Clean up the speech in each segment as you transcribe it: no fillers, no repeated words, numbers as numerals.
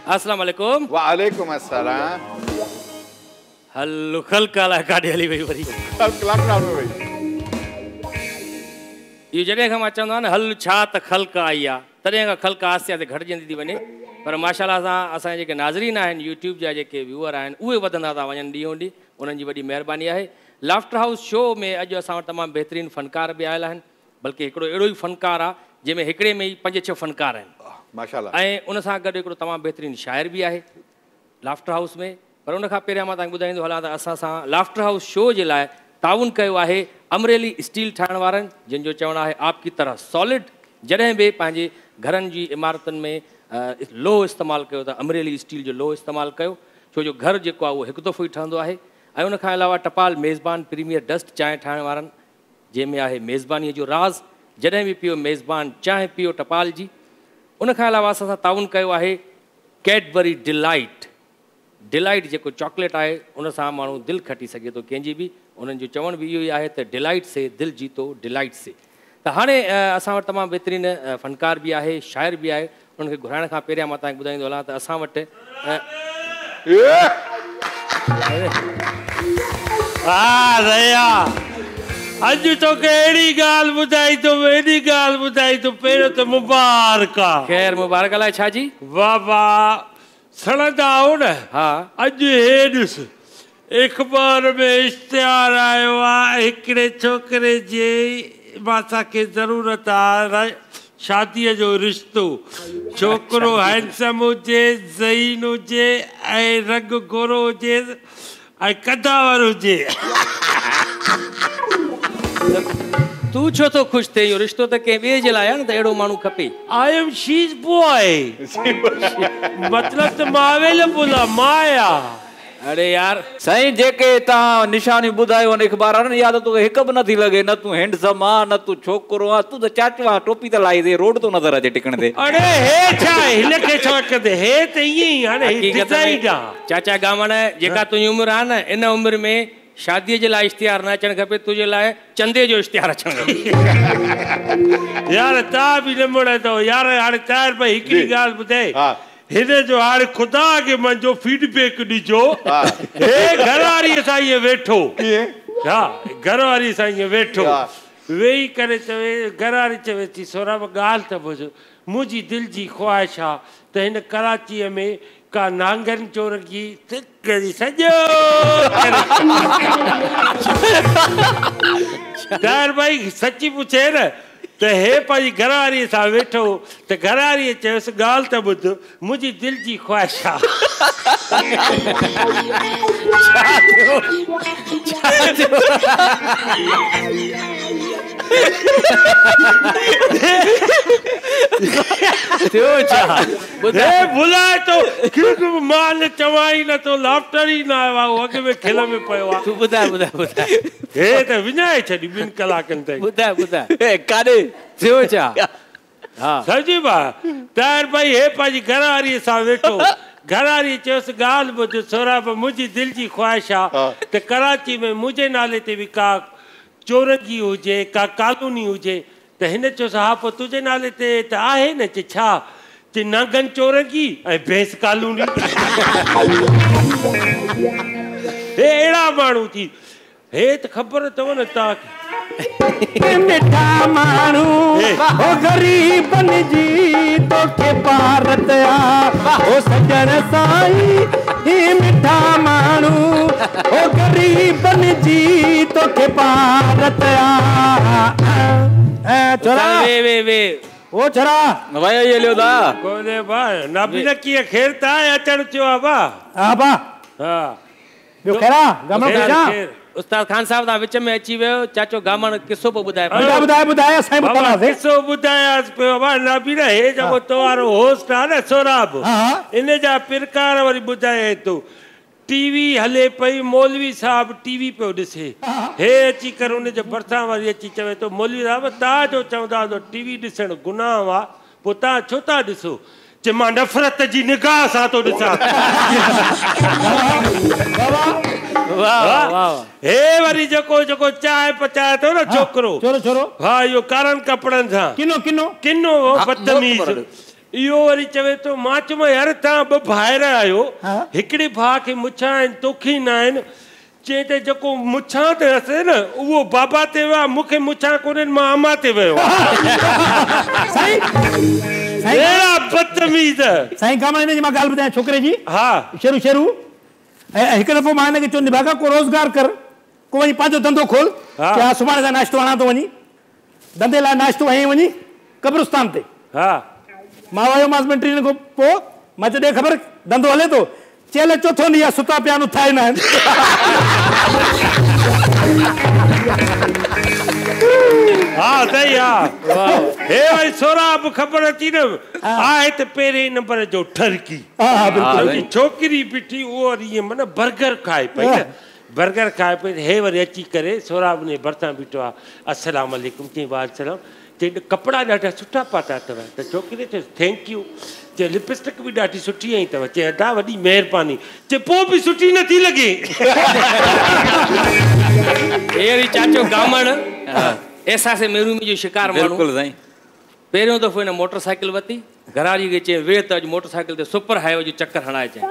अस्सलाम वालेकुम। वालेकुम अस्सलाम। हल्लो खलकाला काॾे हली वई वरी। लॉकडाउन में वई। इहो जॾहिं खां मां चवंदो आहियां न हल छा त ख़ल्क़ आई आहे, तॾहिं खां ख़ल्क़ आहिस्ते आहिस्ते घटिजंदी थी वञे। पर माशाअल्लाह सां असांजे जेके नाज़रीन आहिनि, यूट्यूब जा जेके व्यूअर आहिनि, उहे वधंदा था वञनि ॾींहों ॾींहुं। उन्हनि जी वॾी महिरबानी आहे। लाफ्टर हाउस शो में अॼु असां वटि तमामु बहितरीनु फ़नकार बि आयल आहिनि, बल्कि हिकिड़ो अहिड़ो ई फ़नकार आहे जंहिंमें हिकिड़े में ई 5-6 फ़नकार आहिनि माशाअल्लाह। ऐं उन सां गॾु हिकिड़ो तमामु बहितरीनु शाइर बि आहे लाफ्टर हाउस में। पर उन खां पहिरियां मां तव्हांखे ॿुधाईंदो हलां त असां सां लाफ्टर हाउस शो जे लाइ ताउन कयो आहे अमरेली स्टील ठाहिण वारनि, जंहिंजो चवणु आहे आपकी तरह सॉलिड। जॾहिं बि पंहिंजे घरनि जी इमारतुनि में लोह इस्तेमालु कयो त अमरेली स्टील जो लोह इस्तेमालु कयो, छो जो घर जेको आहे उहो हिकु दफ़ो ई ठहंदो आहे। ऐं उनखां अलावा टपाल मेज़बान प्रीमियर डस्ट चांहि ठाहिण वारनि, जंहिंमें आहे मेज़बानीअ जो राज़। जॾहिं बि पियो मेज़बान चांहि पियो टपाल जी। उनखां अलावा असां सां ताउन कयो आहे कैडबरी डिलाइट जेको चॉकलेट आहे, उन सां माण्हू दिलि खटी सघे थो कंहिंजी बि। उन्हनि जो चवण बि इहो ई आहे त डिलाइट से दिलि जीतो डिलाइट से। त हाणे असां वटि तमामु बहितरीनु फ़नकार बि आहे, शाइर बि आहे। उनखे घुराइण खां पहिरियां मां तव्हांखे ॿुधाईंदो हलां त असां वटि अॼु तोखे अहिड़ी ॻाल्हि ॿुधाई तो, एॾी ॻाल्हि ॿुधाई तो, पहिरियों त मुबारक आहे। ख़ैर मुबारक अलाए छा जी? बाबा सड़ंदा आहो न। हा अॼु हे ॾिस अख़बार में इश्तिहार आयो आहे हिकिड़े छोकिरे जे असांखे ज़रूरत आहे शादीअ जो रिश्तो। छोकिरो हैंडसम हुजे, ज़हीन हुजे ऐं रंग गोरो हुजे ऐं कदावर हुजे। तूं छो थो ख़ुशि थिए? इहो रिश्तो त कंहिं ॿिए जे लाइ आहे न, त अहिड़ो माण्हू खपे। I am शीज boy. मतिलब त मां अवेलेबल आहे, मां आहियां। अरे यार साईं जेके तव्हां निशानी ॿुधायो आहिनि अख़बार या त तोखे हिकु बि नथी लॻे, न तूं हैंडसम आहे न तूं छोकिरो आहे, तूं त चाचो आहे, टोपी त लाई दे, रोड तो नज़र अचे टिकण ते। अरे हे छा आहे, हिनखे छा कंदे, हे त ईअं ई आहे न, डिज़ाइन आहे। चाचा गामण जेका तुंहिंजी उमिरि आहे न, इन उमिरि में शादीअ जे लाइ इश्तिहार न अचणु खपे, तुंहिंजे लाइ चंदे जो इश्तिहार अचणु खपे। यार तव्हां बि न मुड़ंदो यार। हाणे तार भाई हिकिड़ी ॻाल्हि ॿुधाए, हिन जो हाणे ख़ुदा खे मुंहिंजो फीडबैक ॾिजो। हे घरवारीअ सां ईअं वेठो, हा घरवारीअ सां ईअं वेठो वेही करे चवे, घरवारी चवे थी सोराब ॻाल्हि त ॿुध, मुंहिंजी दिलि जी ख़्वाहिश आहे त हिन कराचीअ में का नांगन चोरगी करी सॼो तार भाई सची पुछे न त हे पंहिंजी घरवारीअ सां वेठो त घरवारीअ चयोसि ॻाल्हि त ॿुध, मुंहिंजी दिलि जी ख़्वाहिश आहे। बुलाए तो मां न चवाई न तो लाफ्टर ई न आयो, अॻ में खिल में पियो आहे। तूं ॿुधाए ॿुधाए ॿुधाए। हे त विञाए छॾी 2 कलाकनि ताईं। ॿुधाए ॿुधाए काॾे थियो छा? हा सजी बा तार भाई हे पंहिंजी घरवारीअ सां वेठो, घरवारी चयोसि ॻाल्हि ॿुध सोराब, मुंहिंजी दिलि जी ख़्वाहिश आहे त कराची में मुंहिंजे नाले ते बि का चोरगी हुजे, का कॉलोनी हुजे। त हिन चयोसि हा पोइ तुंहिंजे नाले ते त आहे न। चए छा? चए नांगन चोरगी ऐं भैंस कॉलोनी। हे अहिड़ा माण्हू थी, हे त ख़बर अथव न तव्हांखे। मिठा माण्हू ओ ग़रीबन जी तोखे भारत आ, ओ सजण साईं ही मिठा माण्हू ओ ग़रीबन जी तोखे भारत आ। छोरा वे वे ओ छोरा वया ये लियो दा कोने बा ना बि न कीअं खेरता अचण थियो आहे बा। हा बा हा ॿियो खेरा गमन भेजा। उस्ताद खान साहब तव्हां विच में अची वियो। चाचो गामण किसो पियो ॿुधाए। ॿुधाए ॿुधाए असां बाबा किसो ॿुधायांसि पियो बा। ना बि न हे जेको तवारो होस्ट आहे न सोराब, इन जा पिरकार वरी ॿुधाए थो। टीवी हले पई, मौलवी साहब टीवी पियो ॾिसे, हे अची करे उनजे भरिसां वरी अची चवे थो मौलवी साहब तव्हांजो चवंदा त टीवी ॾिसणु गुनाह आहे, पोइ तव्हां छो था ॾिसो? चए मां नफ़रत जी निगाह सां थो ॾिसां। हे वरी जेको जेको चांहि पचाए थो न छोकिरो, छोरो हा इहो कारनि कपिड़नि सां किनो किनो किनो बदतमीज़। इहो वरी चवे थो मां चयोमांसि यार तव्हां ॿ भाइर आहियो हिकिड़े भाउ खे मुछां आहिनि तोखे न आहिनि चए त जेको मुछां ते हसे न उहो बाबा ते वियो आहे मूंखे मुछां कोन्हे मां अमा ते वियो अहिड़ा बदतमीज़ साईं कामण हिन जी मां ॻाल्हि ॿुधायां छोकिरे जी हा शेरू ऐं हिकु दफ़ो मां हिनखे चयो निभागा को रोज़गार कर को वञी पंहिंजो धंधो खोल हा सुभाणे खां नाश्तो हणां थो वञी धंधे लाइ नाश्तो हई वञी कब्रिस्तान ते हा मां वयोमांसि ॿिनि टिनि खां पोइ मां चयो ॾे ख़बर धंधो हले थो चेल चोथो ॾींहुं आहे सुता पिया उथाए न आहिनि हा सही आहे हे वरी सोरा बि ख़बर अची न आहे त पहिरें नंबर जो ठरकी छोकिरी बीठी उहो वरी ईअं माना बर्गर खाए पई न बर्गर खाए पई हे वरी अची करे सोरा बि भरिसां बीठो आहे अस्सलाम वालेकुम चई वालेकुम चई कपिड़ा ॾाढा सुठा पाता अथव त छोकिरी चयो थैंक यू चए लिपस्टिक बि ॾाढी सुठी आई अथव चए ॾाढा वॾी महिरबानी चए पोइ बि सुठी नथी लॻे अहिड़ी चाचो गामण एसासे मेरूमी जो शिकार माण्हू पहिरियों दफ़ो हिन मोटरसाइकिल वरिती घरवारी खे चई वेह त अॼु मोटरसाइकिल ते सुपर हाईवे जो चकर हणाए चई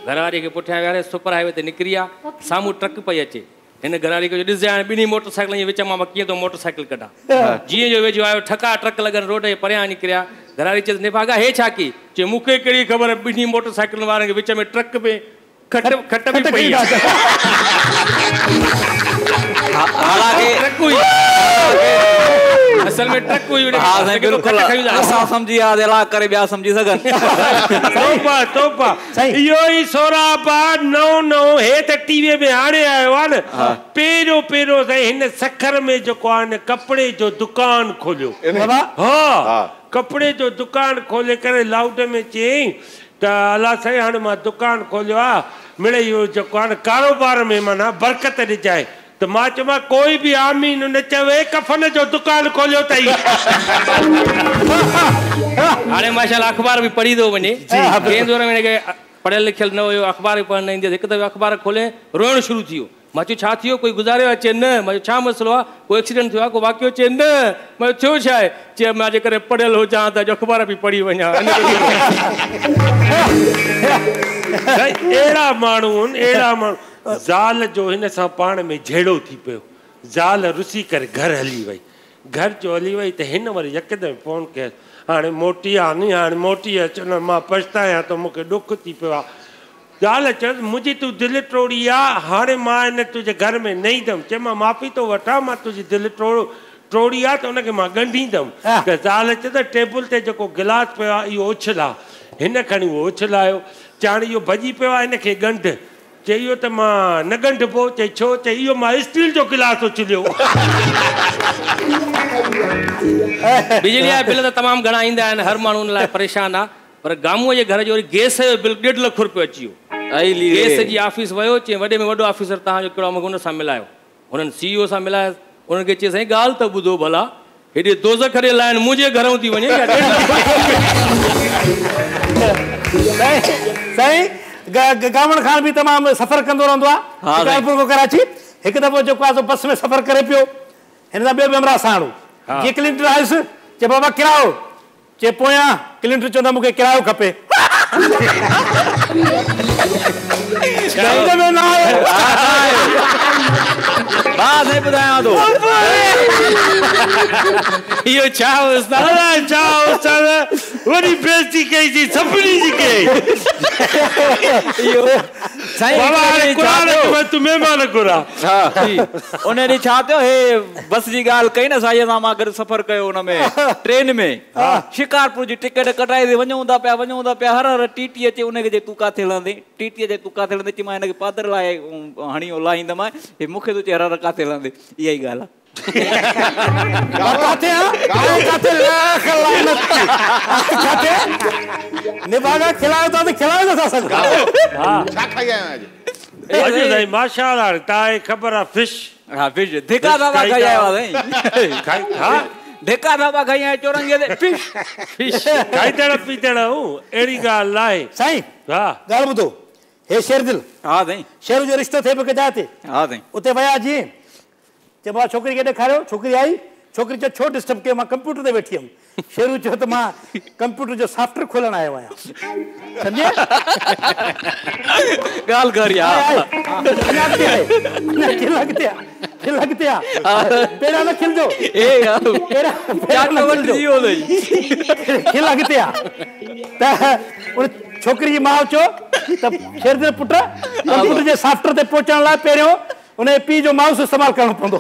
घरवारी खे पुठियां विहारे सुपर हाईवे ते निकिरी आहे साम्हूं ट्रक पई अचे हिन घरवारी खे ॾिसजांइ हाणे ॿिन्ही मोटरसाइकिल जे विच मां कीअं थो मोटरसाइकिल कढां जीअं जो वेझो आयो ठका ट्रक लॻनि रोड जे परियां निकिरिया घरवारी चयसि निभागा हे छा की चई मूंखे कहिड़ी ख़बर ॿिन्ही मोटरसाइकिल वारनि खे विच में ट्रक में खट बि पई असल में ट्रक हुई असां सम्झी विया अला करे ॿिया सम्झी सघनि तोपा तोपा इहो ई सोराबा नओं नओं हे त टीवीअ में हाणे आयो आहे न पहिरियों पहिरियों साईं हिन सखर में जेको आहे न कपिड़े जो दुकान खोलियो हा कपिड़े जो दुकान खोले करे लाउड में चयईं त अला साईं हाणे मां दुकान खोलियो आहे मिड़े इहो जेको आहे न कारोबार में माना बरकत ॾिजाए त मां चयोमां कोई बि आमीन न चवे कफन जो दुकान खोलियो अथई हाणे माशाल्लाह अख़बार बि पढ़ी थो वञे कंहिं दौर में पढ़ियल लिखियल न हुयो अख़बार बि पढ़णु न ईंदी हिकु दफ़ो अख़बार खोले रोअणु शुरू थी वियो मां चयो छा थियो कोई गुज़ारियो आहे चए न मां चयो छा मसइलो आहे कोई एक्सीडेंट थियो आहे को वाक़ियो चए न मां थियो छा आहे चए मां जेकॾहिं पढ़ियल हुजां त अॼु अख़बार बि पढ़ी वञा अहिड़ा माण्हू आहिनि अहिड़ा माण्हू ज़ाल जो हिन सां पाण में जहिड़ो थी पियो ज़ाल रुसी करे घर हली वई घर जो हली वई त हिन वरी यकदमि फ़ोन कयसि हाणे मोटी आहे नी हाणे मोटी अच न मां पछतायां त मूंखे ॾुख थी पियो आहे ज़ाल चयसि मुंहिंजी तूं दिलि टोड़ी आहे हाणे मां हिन तुंहिंजे घर में न ईंदमि चए मां माफ़ी थो वठां मां तुंहिंजी दिलि टोड़ी आहे त हुनखे मां ॻंढींदमि त ज़ाल चए त टेबल ते जेको गिलास पियो आहे इहो उछल आहे हिन खणी उहो उछलायो चाणी इहो भॼी पियो आहे हिनखे ॻंढ चई इहो त मां न ॻंढिबो चई छो चई इहो मां स्टील जो गिलास उछलियो बिजली जा बिल त तमामु घणा ईंदा आहिनि हर माण्हू हुन लाइ परेशान आहे पर गामूअ जे घर जो वरी गैस जो बिल 1.5 लख रुपयो अची वियो गैस जी ऑफिस वियो चई वॾे में वॾो ऑफिसर तव्हांजो कहिड़ो मूंखे हुन सां मिलायो हुननि CEO सां मिलायो उन्हनि खे चई साईं ॻाल्हि त ॿुधो भला हेॾे दोज़ख ॾे लाइन मुंहिंजे घरऊं थी वञे साईं गामण खान बि तमामु सफ़र कंदो रहंदो आहे शिकारपुर खां कराची हिकु दफ़ो जेको आहे बस में सफ़र करे पियो हिन सां ॿियो बि हमरा साणू जीअं क्लिंटर आयुसि चए बाबा किरायो चए पोयां क्लिंटर चवंदा मूंखे किरायो खपे इहो छा वरी बेइज्जती कई जी सभिनी जी कई तूं महिमान घुरा उन ॾींहुं छा थियो हे बस जी ॻाल्हि कई न साईं सां मां गॾु सफ़र कयो हुन में ट्रेन में शिकारपुर जी टिकट कटाए वञूं था पिया हर हर टीटी अचे उनखे जे तूं काथे हलंदे टीटीअ जे तूं काथे हलंदे चई मां हिनखे पादर लाइ हणी लाहींदमि हे मूंखे तूं चए हर हर काथे हलंदे इहा ई ॻाल्हि आहे माशाअल्लाह तव्हांखे ख़बर आहे फिश हा फिश धिका दादा खाई आयो आहे धिका दादा खाई आया चौरंगे ते फिश खाईंदड़ पीतड़ अहिड़ी ॻाल्हि आहे साईं हा ॻाल्हि ॿुधो हे शेरदिल हा साईं शेर जो रिश्तो थिए पियो किथे हा साईं उते विया जीअं चइबो आहे छोकिरी खे ॾेखारियो छोकिरी आई छोकिरी चयो छो डिस्टर्ब कयो मां कंप्यूटर ते वेठी हुयमि शेरू चयो त मां कंप्यूटर जो सॉफ्टवेयर खोलण आयो आहियां सम्झे ॻाल्हि कर यार खिलगते पेड़ा न खिलजो ए यार खिलगते त उन छोकिरी जी माउ चयो त शेर जे पुट कंप्यूटर जे सॉफ्टवेयर ते पहुचण लाइ पहिरियों उन पीउ जो माउस इस्तेमालु करणो पवंदो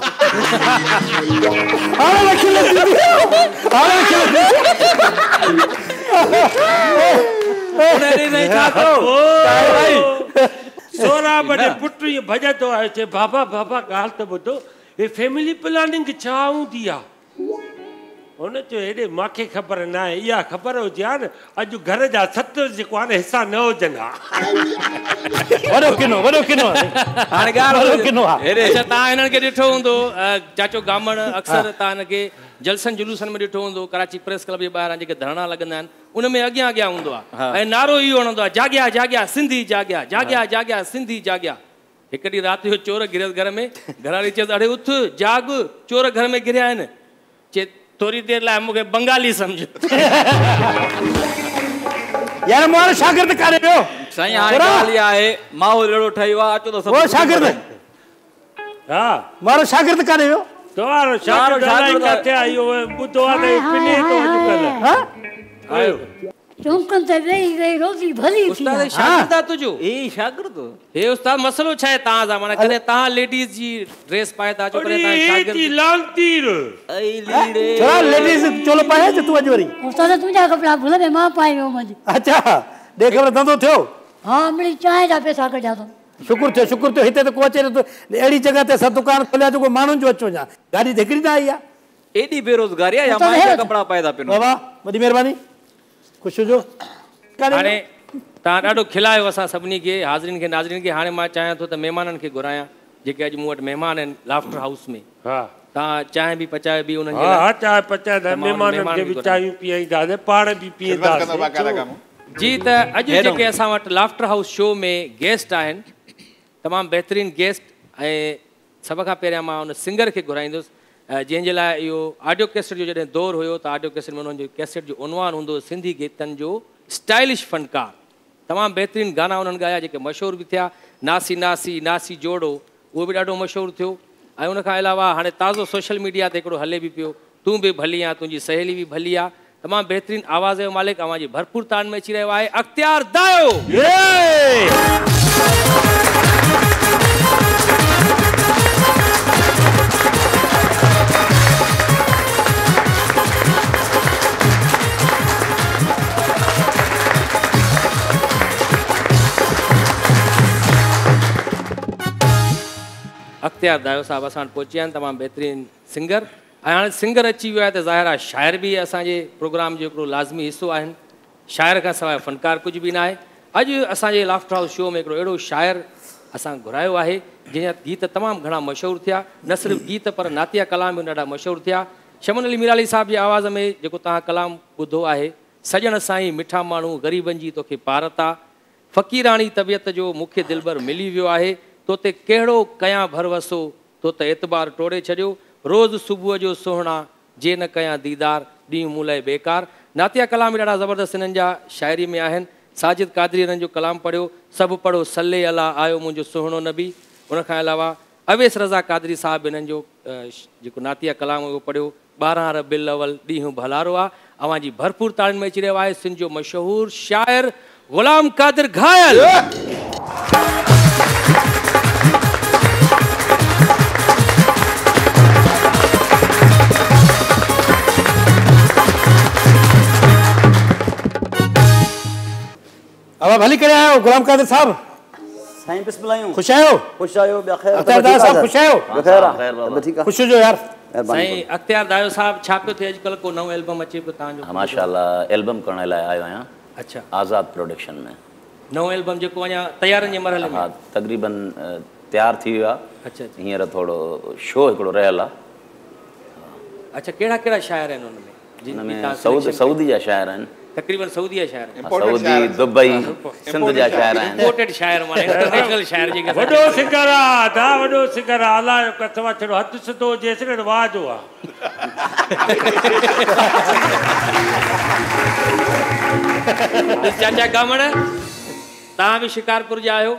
सोरा बड़े पुट ये भजतो आहे चे बाबा बाबा ॻाल्हि त ॿुधो हे फैमिली प्लानिंग छा हूंदी आहे हुन चयो हेॾे मूंखे ख़बर न आहे इहा ख़बर हुजे हा न अॼु घर जा 7 जेको आहे न हिसा न हुजनि हा वॾो किनो हाणे ॻाल्हि अच्छा तव्हां हिननि खे ॾिठो हूंदो चाचो गामण अक्सर तव्हां हिनखे जलसनि जुलूसनि में ॾिठो हूंदो कराची प्रेस क्लब जे ॿाहिरां जेके धरणा लॻंदा आहिनि उन में अॻियां अॻियां हूंदो आहे ऐं नारो इहो हणंदो आहे जाॻिया जाॻिया सिंधी जाॻिया जाॻिया जाॻिया सिंधी जाॻिया हिकु ॾींहुं राति जो चोर घिरियसि घर में घरवारी चयसि अड़े उथ जाग चोर घर में घिरिया आहिनि चए थोरी देरि लाइ मूंखे बंगाली सम्झ यार मां शागिर्द करे वियो साईं हाणे ॻाल्हि आहे माहौल अहिड़ो ठहियो आहे अचो त ओ शागिर्द हा मां शागिर्द करे वियो तव्हारो शागिर्द किथे आयो ॿुधो आहे त पिने थो अॼुकल्ह हा आयो चौंकनि ते वेही वेही रोटी भली थी उस्ताद शागिर्द आहे तुंहिंजो ए शागिर्द हे उस्ताद मसलो छा आहे तव्हां सां माना कॾहिं तव्हां लेडीज़ जी ड्रेस पाए था अचो कॾहिं तव्हां शागिर्द लालतीर ऐ लीड़े छोरा लेडीज़ चोलो पाए जो तूं अॼु वरी उस्ताद तुंहिंजा कपिड़ा भुल में मां पाए वियो अॼु अच्छा देख ख़बर धंधो थियो हा मिड़ी चांहि जा पैसा कढिया अथऊं शुक्र थियो हिते त को अचे नथो अहिड़ी जॻह ते असां दुकान खोलिया जेको माण्हुनि जो अचो वञा गाॾी हिकिड़ी न आई आहे एॾी बेरोज़गारी आहे या मां कपिड़ा पाए था पियो बाबा वॾी महिरबानी ख़ुशि हुजो हाणे तव्हां ॾाढो खिलायो असां सभिनी खे हाज़िरीन खे नाज़रीन खे हाणे मां चाहियां थो त महिमाननि खे घुरायां जेके अॼु मूं वटि महिमान आहिनि लाफ्टर हाउस में हा तव्हां चांहि बि पचाए बि उन्हनि खे हा चांहि पचाए महिमाननि खे बि चांहियूं पीआईंदासीं पाण बि पीअंदासीं जी त अॼु जेके असां वटि लाफ्टर हाउस शो में गेस्ट आहिनि तमामु बहितरीनु गेस्ट ऐं सभ खां पहिरियां मां उन सिंगर खे घुराईंदुसि जंहिंजे लाइ इहो ऑडियो कैसेट जो जॾहिं दौरु हुयो त ऑडियो कैसेट में उन्हनि जो कैसेट जो उनवान हूंदो सिंधी गीतनि जो स्टाइलिश फनकार तमामु बहितरीनु गाना उन्हनि ॻाया जेके मशहूरु बि थिया नासी नासी नासी जोड़ो उहो बि ॾाढो मशहूरु थियो ऐं उनखां अलावा हाणे ताज़ो सोशल मीडिया ते हिकिड़ो हले बि पियो तूं बि भली आहे तुंहिंजी सहेली बि भली आहे तमामु बहितरीनु आवाज़ जो मालिक अव्हांजी भरपूर तान में अची रहियो आहे अख्तियार दायो अख्तियार दायो साहब असां वटि पहुची विया आहिनि तमामु बहितरीनु सिंगर ऐं हाणे सिंगर अची वियो आहे त ज़ाहिर आहे शाइर बि असांजे प्रोग्राम जो हिकिड़ो लाज़मी हिसो आहिनि शाइर खां सवाइ फ़नकार कुझु बि न आहे अॼु असांजे लाफ्टर हाउस शो में हिकिड़ो अहिड़ो शाइर असां घुरायो आहे जंहिंजा गीत तमामु घणा मशहूरु थिया न सिर्फ़ु गीत पर नातिया कलाम बि ॾाढा मशहूरु थिया शमन अली मीराली साहिब जी आवाज़ में जेको तव्हां कलाम ॿुधो आहे सॼण साईं मिठा माण्हू ग़रीबनि जी तोखे पारता फ़क़ीराणी तबियत जो मूंखे दिलबर मिली वियो आहे तो ते कहिड़ो कयां भरवसो तो त एतबार टोड़े छॾियो रोज़ सुबुह जो सुहिणा जे न कयां दीदार ॾींहुं मूं लाइ बेकार नातिया कलाम बि ॾाढा ज़बरदस्त हिननि जा शाइरी में आहिनि साजिद कादरी हिननि जो कलाम पढ़ियो सभु पढ़ो सले अला आयो मुंहिंजो सुहिणो नबी उनखां अलावा अवेस रज़ा कादरी साहिबु हिननि जो जेको नातिया कलाम उहो पढ़ियो 12 रबिउल अव्वल ॾींहुं भलारो आहे अव्हांजी भरपूर ताड़ियुनि में अची रहियो आहे सिंध जो मशहूरु शाइर ग़ुलाम कादिर घायल अब भली करे आयो गुलाम कादिर साहब साईं बिस्मिल्लाह खुश आयो ॿिया ख़ैर अख्तियार साहब खुश आयो ठीक आहे खुश हुजो यार साईं अख्तियार दायो साहब छा पियो थिए अॼुकल्ह को नओं एल्बम अचे पियो तव्हांजो माशाल्लाह एल्बम करण लाइ आयो आहियां अच्छा आज़ाद प्रोडक्शन में नओं एल्बम जेको अञा तयारनि जे मरहले में हा तक़रीबन तयार थी वियो आहे अच्छा हींअर थोरो शो हिकिड़ो रहियल आहे अच्छा कहिड़ा कहिड़ा शाइर आहिनि हुन में हुन में सऊदी जा शाइर आहिनि तकरीबन सऊदी शहर सऊदी दुबई सिंध जा शहर आहिनि इंपोर्टेड शायर माने इंटरनेशनल शायर जेके वॾो सिंगर आहे दा वॾो सिंगर आहे अलाह जो कसम छॾो हथु सिधो जेसिन वाज हुआ चाचा गामण तव्हां बि शिकारपुर जा आहियो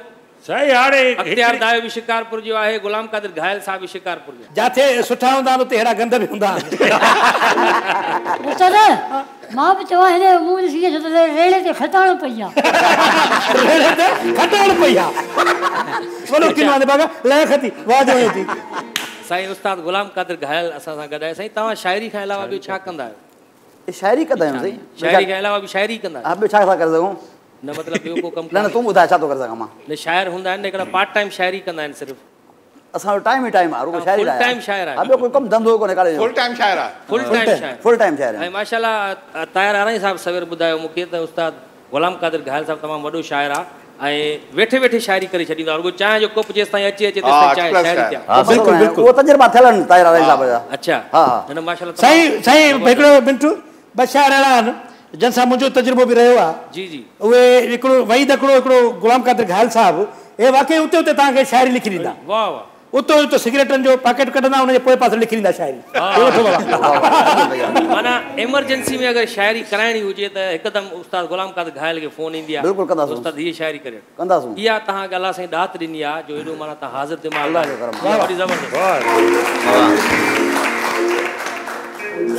सही हाणे अख्तियार दायो बि शिकारपुर जो आहे गुलाम कादिर घायल साहब बि शिकारपुर जा जाते सुठा हूंदा आहिनि उते अहिड़ा गंद बि हूंदा आहिनि उस्ताद मां बि चवां हिन मूं ॾिसी छो त रेड़े ते खटाइण पई आहे रेड़े ते खटाइण पई आहे वॾो किनो आहे बागा लय खती वाज हुई थी साईं उस्ताद गुलाम कादिर घायल असां सां गॾु आहे साईं तव्हां शाइरी खां अलावा ॿियो छा कंदा आहियो शाइरी कंदा आहियूं साईं शाइरी खां अलावा बि शाइरी कंदा हा ॿियो छा था करे सघूं न मतिलबु ॿियो को कमु न तूं ॿुधाए छा थो करे सघां मां न शाइर हूंदा आहिनि हिकिड़ा पार्ट टाइम शाइरी कंदा आहिनि सिर्फ़ु असांजो टाइम ई टाइम आहे रुगो शाइरी फुल टाइम शाइर आहे ॿियो कोई कमु धंधो कोन्हे काॾे फुल टाइम शायर आहे फुल टाइम शाइर फुल टाइम शाइरी ऐं माशाल्लाह ताहिर आराई साहब सवेर ॿुधायो मूंखे त उस्ताद गुलाम कादिर घायल साहब तमामु वॾो शाइर आहे ऐं वेठे वेठे शाइरी करे छॾींदो आहे रुगो चांहि जो कोप जेसि ताईं अचे तेसि ताईं चांहि शाइरी थिया बिल्कुलु बिल्कुलु उहो तजुर्बा थियल आहिनि ताहिर आराई साहब जा अच्छा हा न माशाल्लाह साईं साईं हिकिड़ो मिंट ॿ शाइर अहिड़ा आहिनि जंहिं सां मुंहिंजो तजुर्बो बि रहियो आहे जी जी उहे हिकिड़ो वहीद हिकिड़ो गुलाम कादिर घायल साहब हे वाक़ई उते उते तव्हांखे शाइरी लिखी ॾींदा वाह वाह उतो उतो सिगरेटनि जो पैकेट कढंदा हुनजे पोइ पासे लिखी ॾींदा शाइरी माना एमरजेंसी में अगरि शाइरी कराइणी हुजे त हिकदमि उस्ताद गुलाम कादिर घायल खे फ़ोन ईंदी आहे बिल्कुलु कंदासीं उस्ताद हीअ शाइरी करे कंदासीं इहा तव्हांखे अलाह साईं दात ॾिनी आहे जो हेॾो माना तव्हां हाज़िर दिमाग़ ॾाढी ज़बरदस्त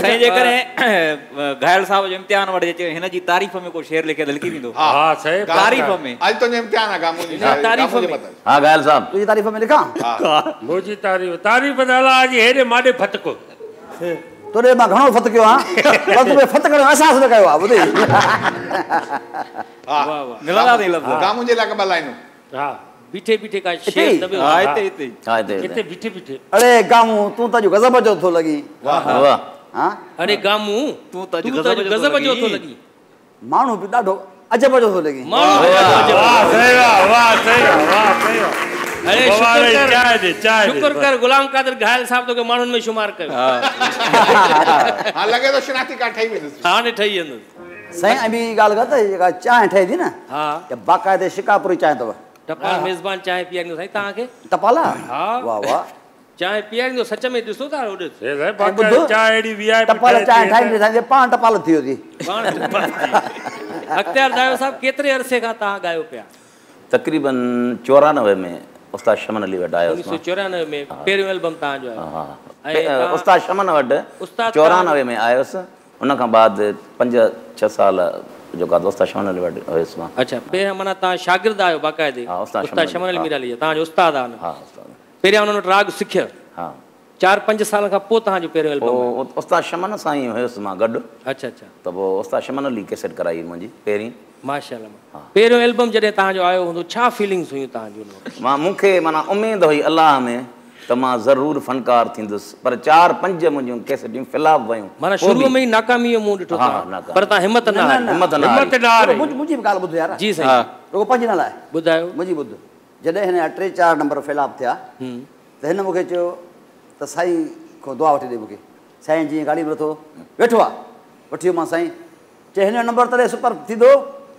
साईं जेकॾहिं घायल साहब जो इम्तिहान वठे अचे हिन जी तारीफ़ में को शेर लिखे त लिखी ॾींदो हा सही तारीफ़ में अॼु तुंहिंजो इम्तिहान आहे गामू जी तारीफ़ में हा घायल साहब तुंहिंजी तारीफ़ में लिखां मुंहिंजी तारीफ़ त अलाह जी हेॾे माॾे फतको तोॾे मां घणो फत कयो आहे पर तूं फत करण जो अहसासु न कयो आहे ॿुधी वाह वाह मिलंदा अथई लफ़्ज़ गामू जे लाइ ॿ लाइनूं हा बीठे बीठे का शेर दॿियो हा हिते हिते हा हिते हिते बीठे बीठे अड़े गामू तूं त जो गज़ब जो थो लॻी वाह हा अरे गामू तूं त तूं त गज़ब जो थो लॻी माण्हू बि ॾाढो अजब जो थो लॻी वाह सही वाह सही वाह सही अरे चाय दे शुक्र कर गुलाम कादिर घायल साहब तोखे माण्हुनि में शुमार कयो हा लॻे थो शिनाख्ती कार्ड ठही वेंदुसि हाणे ठही वेंदो साईं ऐं ॿी ॻाल्हि कर त जेका चांहि ठहे थी न हा बाक़ाइदे शिकारपुरी चांहि अथव टपाल मेज़बान चांहि पीआरींदो साईं तव्हांखे टपाला हा वाह वाह चांहि पीआरींदो सच में ॾिसो था होॾे चाय एडी वीआईपी टपाल चांहि ठाहींदे ठाहींदे पाण टपाल थी वियो थी अख्तियार दायो साहब केतिरे अरसे खां तव्हां ॻायो पिया तक़रीबन 94 में उस्ताद शमन अली वटि आयो 1994 में पहिरियों एल्बम तव्हांजो आहे उस्ताद शमन वटि उस्ताद 94 में आयुसि उन खां बाद 5-6 साल जेको आहे उस्ताद शमन अली वटि हुयुसि मां अच्छा पहिरियां माना तव्हां शागिर्द आहियो बाक़ाइदे हा, उस्ताद उस्ताद शमन अली मीर अली तव्हांजो उस्ताद आहे हा उस्ताद पहिरियां उन्हनि वटि राग सिखियो हा 4-5 साल खां पोइ तव्हांजो पहिरियों एल्बम पोइ उस्ताद शमन सां ई हुयुसि मां गॾु अच्छा अच्छा त पोइ उस्ताद शमन अली कैसेट कराई मुंहिंजी पहिरीं माशाल्लाह पहिरियों एल्बम जॾहिं तव्हांजो आयो हूंदो छा फीलिंग्स हुयूं तव्हांजूं मां मूंखे माना उमेद हुई अलाह में त मां ज़रूरु फनकार थींदुसि पर 4-5 मुंहिंजूं कैसेटियूं फिलाप वयूं माना शुरूअ में ई नाकामी जो मुंहुं ॾिठो हा, तव्हां नाकामी। पर तव्हां हिमत न हारी हिम्मत न हिम्मत हारी। न हारे मुंहिंजी बि ॻाल्हि ॿुधो यार जी साईं रुगो पंज न लाइ ॿुधायो मुंहिंजी ॿुध जॾहिं हिन जा 3-4 नंबर फिलाप थिया त हिन मूंखे चयो त साईं खां दुआ वठी ॾे मूंखे साईं जीअं गाॾी में वेठो वेठो आहे वठी वियो मां साईं चए हिन जो नंबर तॾहिं सुपर थींदो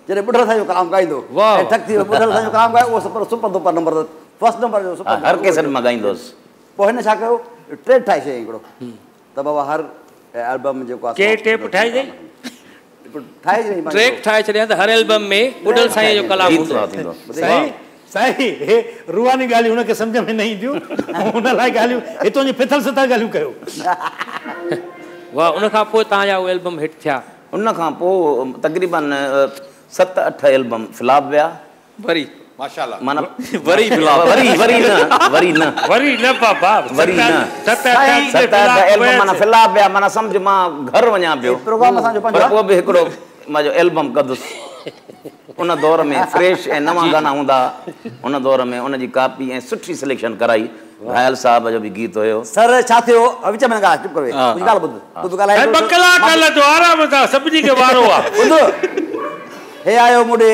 जॾहिं ॿुढल साईं जो कलाम ॻाईंदो वाह। ऐं ठक थी वियो ॿुढल साईं जो कलाम ॻाए उहो सुपर दुपर नंबर फर्स्ट नंबर जो सुपर हर कैसेट मां ॻाईंदोसि पोइ हिन छा कयो ट्रेक ठाहे छॾियईं हिकिड़ो त बाबा हर एल्बम जेको आहे के टेप ठाही अथई? ठाहे छॾियईं ट्रैक ठाहे छॾिया त हर एल्बम में ॿुढल साईं जो कलाम गीत हूंदो सुठा थींदो साईं साईं हे रुहानी ॻाल्हियूं हुनखे सम्झ में न ईंदियूं ऐं हुन लाइ ॻाल्हियूं हितां जी पिथल सतल ॻाल्हियूं कयो वाह उन खां पोइ तव्हांजा उहे एल्बम हिट थिया उन खां पोइ तक़रीबन 7-8 एल्बम फिलाप विया वरी माशाल्लाह माना वरी फिलाप वरी वरी न वरी न बाबा वरी न। 7-8 एल्बम माना फिलाप विया माना सम्झ मां घर वञा पियो प्रोग्राम असांजो पर पोइ बि हिकिड़ो मुंहिंजो एल्बम कदुसि उन दौर में फ्रेश ऐं नवां गाना हूंदा उन दौर में उनजी कापी ऐं सुठी सिलेक्शन कराई घायल साहब जो बि गीत हुयो सर छा थियो विच में ॻाल्हि चुप करे मुंहिंजी ॻाल्हि ॿुध तूं बि ॻाल्हाए 2 कलाक हले तो आराम सां सभिनी खे वारो आहे ॿुध हे आयो मूंॾे